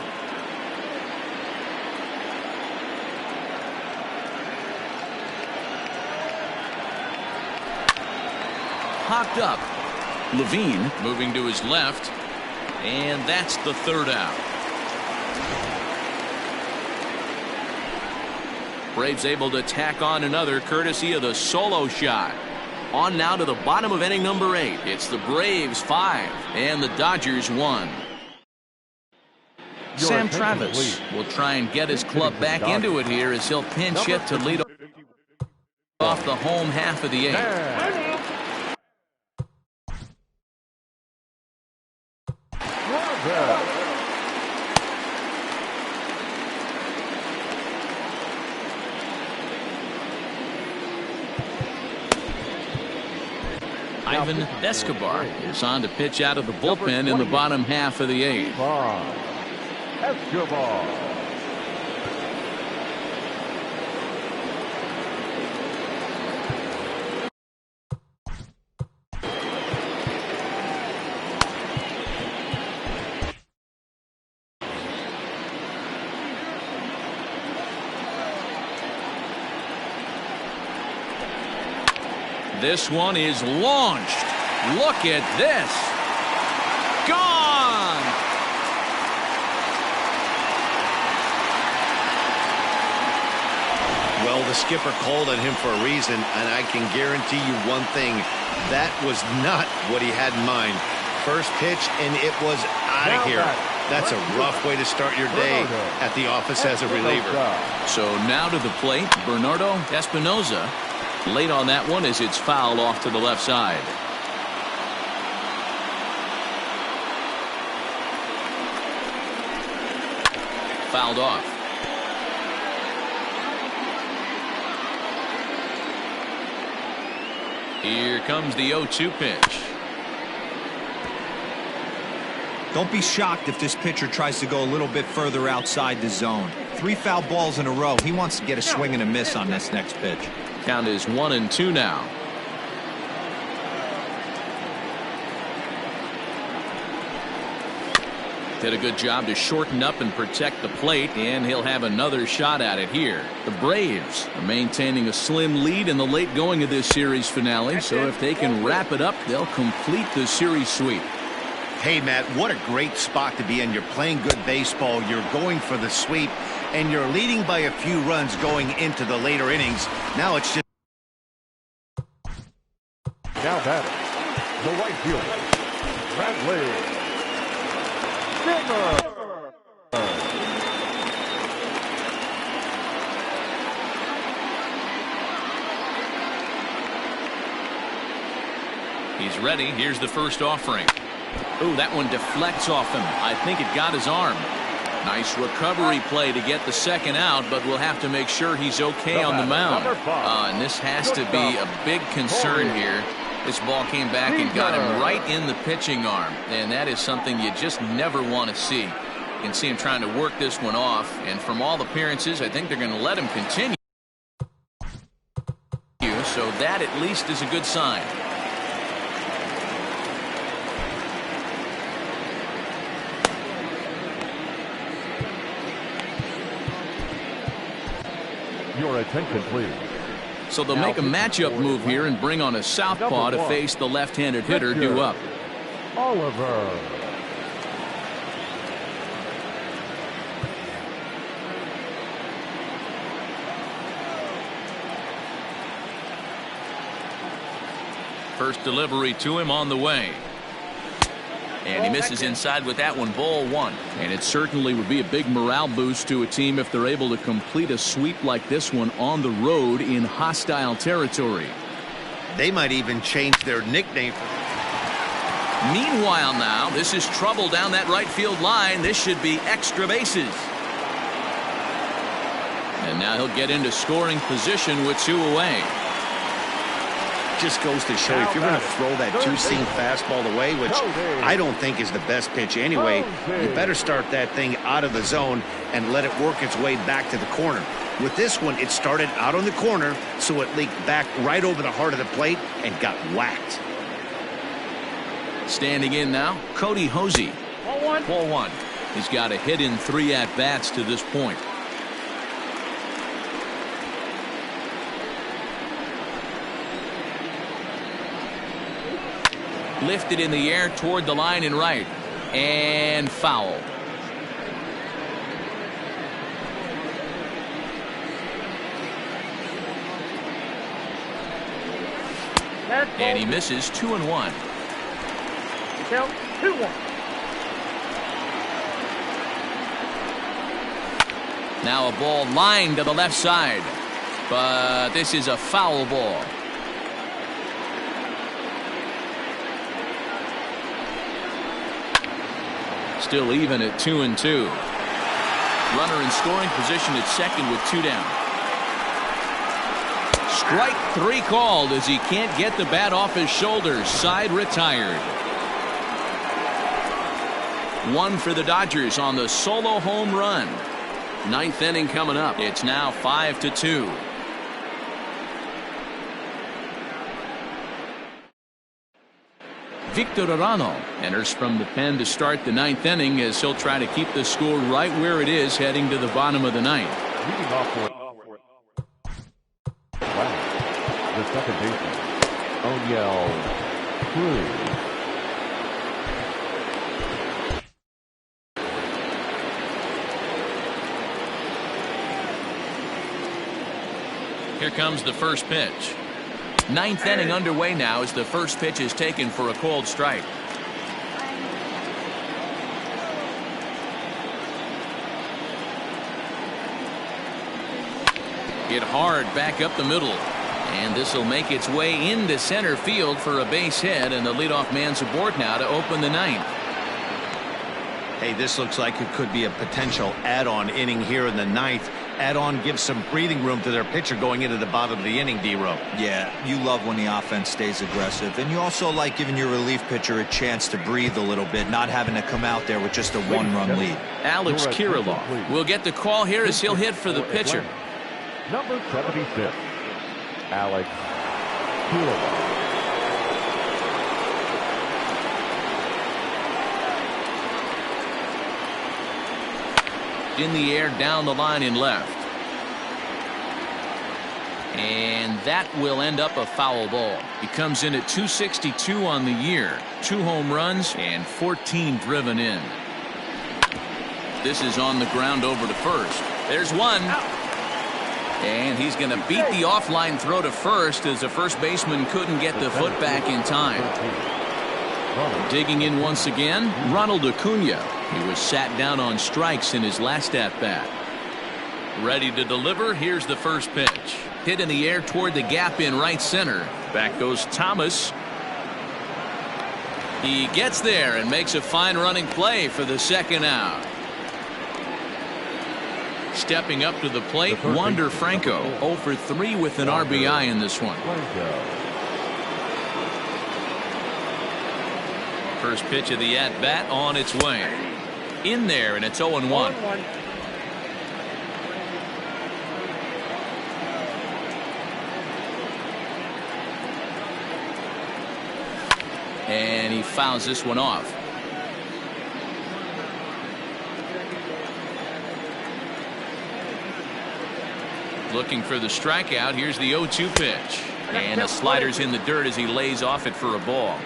Hopped up. Levine moving to his left, and that's the 3rd out. Braves able to tack on another courtesy of the solo shot. On now to the bottom of inning number 8. It's the Braves 5 and the Dodgers 1. Sam Travis will try and get his club back into it here as he'll pinch hit to lead off the home half of the 8th. Ivan Escobar is on to pitch out of the bullpen in the bottom half of the 8th. Escobar. This one is launched. Look at this. Gone. Well, the skipper called on him for a reason, and I can guarantee you one thing. That was not what he had in mind. First pitch, and it was out of here. That's a rough way to start your day at the office as a reliever. So now to the plate, Bernardo Espinoza. Late on that one as it's fouled off to the left side. Fouled off. Here comes the 0-2 pitch. Don't be shocked if this pitcher tries to go a little bit further outside the zone. 3 foul balls in a row. He wants to get a swing and a miss on this next pitch. Count is 1-2 now. Did a good job to shorten up and protect the plate, and he'll have another shot at it here. The Braves are maintaining a slim lead in the late going of this series finale, so if they can wrap it up, they'll complete the series sweep. Hey, Matt, what a great spot to be in. You're playing good baseball. You're going for the sweep, and you're leading by a few runs going into the later innings. Now it's just... Now batting, the right fielder, Bradley. He's ready. Here's the first offering. Ooh, that one deflects off him. I think it got his arm. Nice recovery play to get the second out, but we'll have to make sure he's okay on the mound. And this has to be a big concern here. This ball came back and got him right in the pitching arm, and that is something you just never want to see. You can see him trying to work this one off, and from all appearances, I think they're going to let him continue. So that at least is a good sign. Your attention, please. So they'll make a matchup move here and bring on a southpaw to face the left-handed hitter due up. Oliver. First delivery to him on the way. And he misses inside with that one, ball one. And it certainly would be a big morale boost to a team if they're able to complete a sweep like this one on the road in hostile territory. They might even change their nickname. Meanwhile now, this is trouble down that right field line. This should be extra bases. And now he'll get into scoring position with 2 away. Just goes to show if you're going to throw that two-seam fastball away, which I don't think is the best pitch anyway, you better start that thing out of the zone and let it work its way back to the corner. With this one, it started out on the corner, so it leaked back right over the heart of the plate and got whacked. Standing in now, Cody Hosey. Ball one. He's got a hit in 3 at-bats to this point. Lifted in the air toward the line and right. And foul. And he misses 2-1. Count 2-1. Now a ball lined to the left side. But this is a foul ball. Still even at 2-2. Runner in scoring position at second with 2 down. Strike 3 called as he can't get the bat off his shoulders. Side retired. 1 for the Dodgers on the solo home run. 9th inning coming up. It's now 5-2. Victor Arano enters from the pen to start the 9th inning as he'll try to keep the score right where it is heading to the bottom of the 9th. Leading off for the second baseman, O'Neill Cruz. Here comes the first pitch. 9th inning underway now as the first pitch is taken for a called strike. Hit hard back up the middle. And this will make its way into center field for a base hit, and the leadoff man's aboard now to open the ninth. Hey, this looks like it could be a potential add-on inning here in the ninth. Add-on gives some breathing room to their pitcher going into the bottom of the inning, D-Row. Yeah, you love when the offense stays aggressive, and you also like giving your relief pitcher a chance to breathe a little bit, not having to come out there with just a one-run lead. Alex Kirilloff will get the call here as he'll hit for the pitcher. Number 76, Alex Kirilloff. In the air, down the line in left. And that will end up a foul ball. He comes in at 262 on the year. 2 home runs and 14 driven in. This is on the ground over to first. There's one. And he's going to beat the offline throw to first as the first baseman couldn't get the foot back in time. Digging in once again, Ronald Acuna. He was sat down on strikes in his last at-bat. Ready to deliver. Here's the first pitch. Hit in the air toward the gap in right center. Back goes Thomas. He gets there and makes a fine running play for the second out. Stepping up to the plate, Wander Franco. 0 for 3 with an RBI in this one. First pitch of the at-bat on its way. In there, and it's 0-1. And he fouls this one off. Looking for the strikeout. Here's the 0-2 pitch. And the slider's in the dirt as he lays off it for a ball.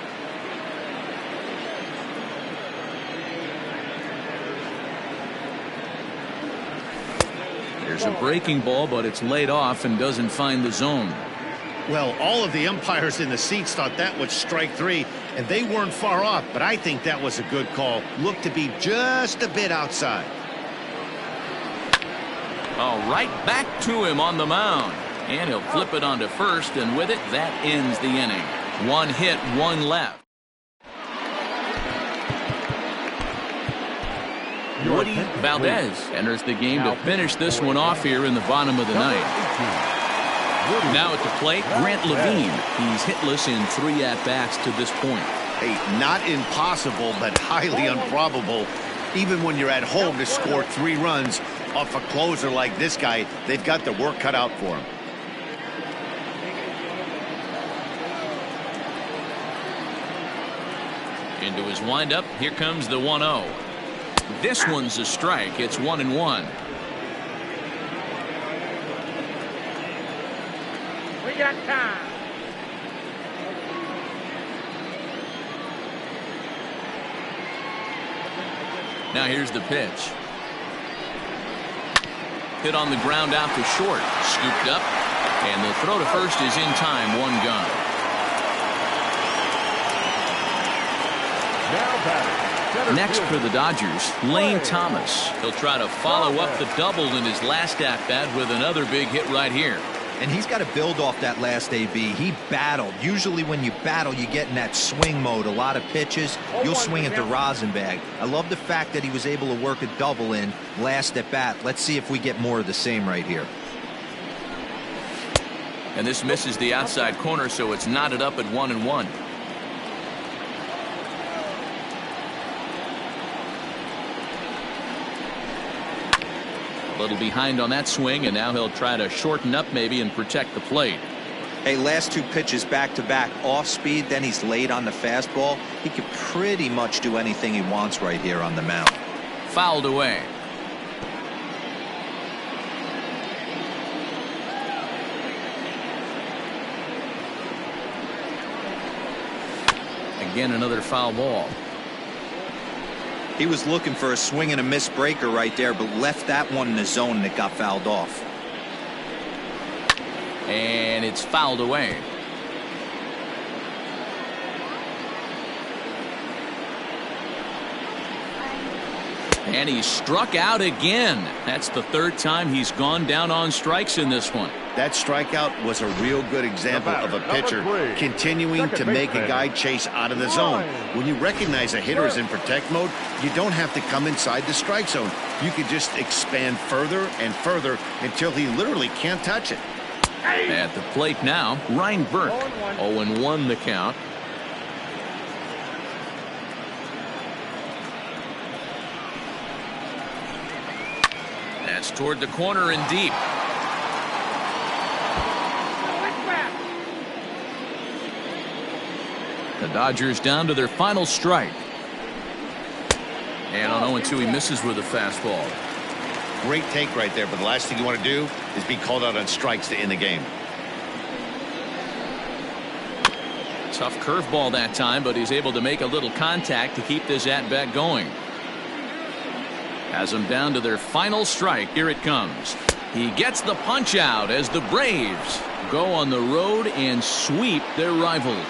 There's a breaking ball, but it's laid off and doesn't find the zone. Well, all of the umpires in the seats thought that was strike 3, and they weren't far off, but I think that was a good call. Looked to be just a bit outside. Oh, right back to him on the mound. And he'll flip it onto first, and with it, that ends the inning. 1 hit, 1 left. Woody Valdez enters the game to finish this one off here in the bottom of the ninth. Now at the plate, Grant Levine. He's hitless in 3 at-bats to this point. Hey, not impossible, but highly improbable. Even when you're at home to score 3 runs off a closer like this guy, they've got the work cut out for him. Into his windup, here comes the 1-0. This one's a strike. It's 1-1. We got time. Now here's the pitch. Hit on the ground out to short. Scooped up. And the throw to first is in time. 1 gun. Now batting. Next for the Dodgers, Lane Thomas. He'll try to follow up the double in his last at-bat with another big hit right here. And he's got to build off that last AB. He battled. Usually when you battle, you get in that swing mode. A lot of pitches, you'll swing at the rosin bag. I love the fact that he was able to work a double in last at bat. Let's see if we get more of the same right here. And this misses the outside corner, so it's knotted up at 1-1. A little behind on that swing, and now he'll try to shorten up maybe and protect the plate. Hey, last 2 pitches back-to-back off speed, then he's late on the fastball. He could pretty much do anything he wants right here on the mound. Fouled away. Again, another foul ball. He was looking for a swing and a miss breaker right there, but left that one in the zone and it got fouled off. And it's fouled away. And he struck out again. That's the third time he's gone down on strikes in this one. That strikeout was a real good example of a pitcher continuing to make a guy chase out of the zone. When you recognize a hitter is in protect mode, you don't have to come inside the strike zone. You can just expand further and further until he literally can't touch it. At the plate now, Ryan Burke. 0-1 the count. That's toward the corner and deep. The Dodgers down to their final strike. And on 0-2 he misses with a fastball. Great take right there, but the last thing you want to do is be called out on strikes to end the game. Tough curveball that time, but he's able to make a little contact to keep this at-bat going. Has them down to their final strike. Here it comes. He gets the punch out as the Braves go on the road and sweep their rivals.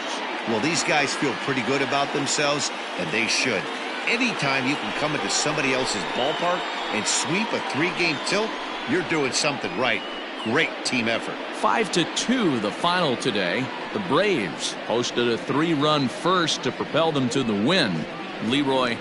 Well, these guys feel pretty good about themselves, and they should. Anytime you can come into somebody else's ballpark and sweep a 3-game tilt, you're doing something right. Great team effort. 5-2 the final today. The Braves posted a 3-run first to propel them to the win. Leroy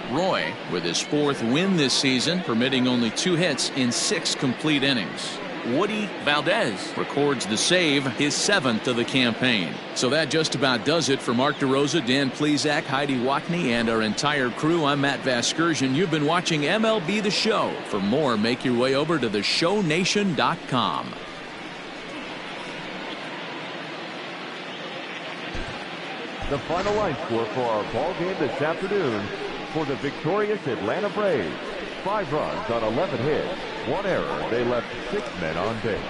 with his 4th win this season, permitting only 2 hits in 6 complete innings. Woody Valdez records the save, his 7th of the campaign. So that just about does it for Mark DeRosa, Dan Plesac, Heidi Wackney, and our entire crew. I'm Matt Vasgersian. You've been watching MLB The Show. For more, make your way over to theshownation.com. The final line score for our ball game this afternoon for the victorious Atlanta Braves. 5 runs on 11 hits, 1 error. They left 6 men on base.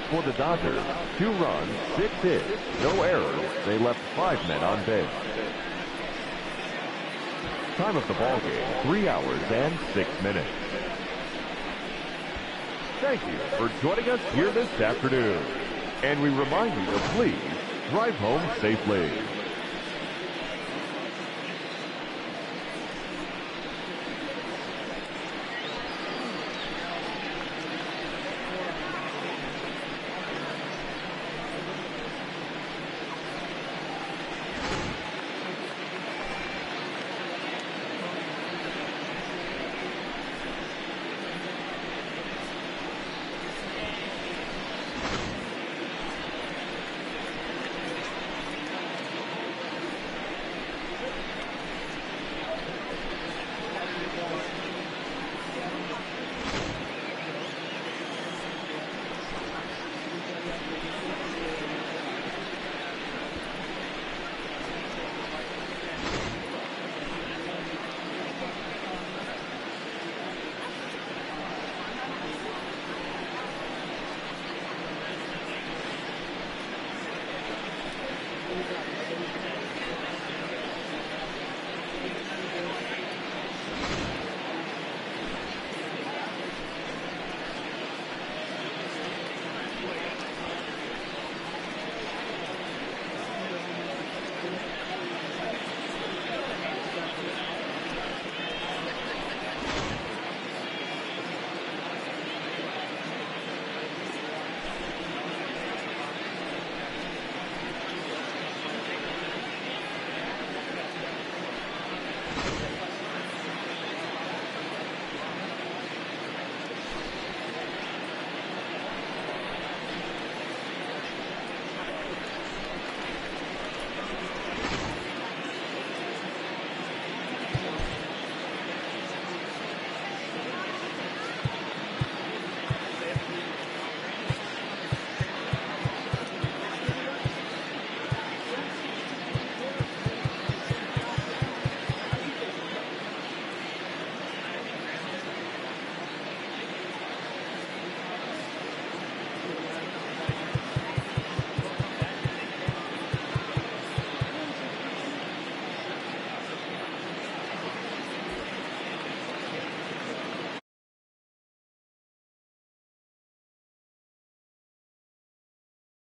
For the Dodgers, 2 runs, 6 hits, no errors. They left 5 men on base. Time of the ball game, 3 hours and 6 minutes. Thank you for joining us here this afternoon. And we remind you to please drive home safely.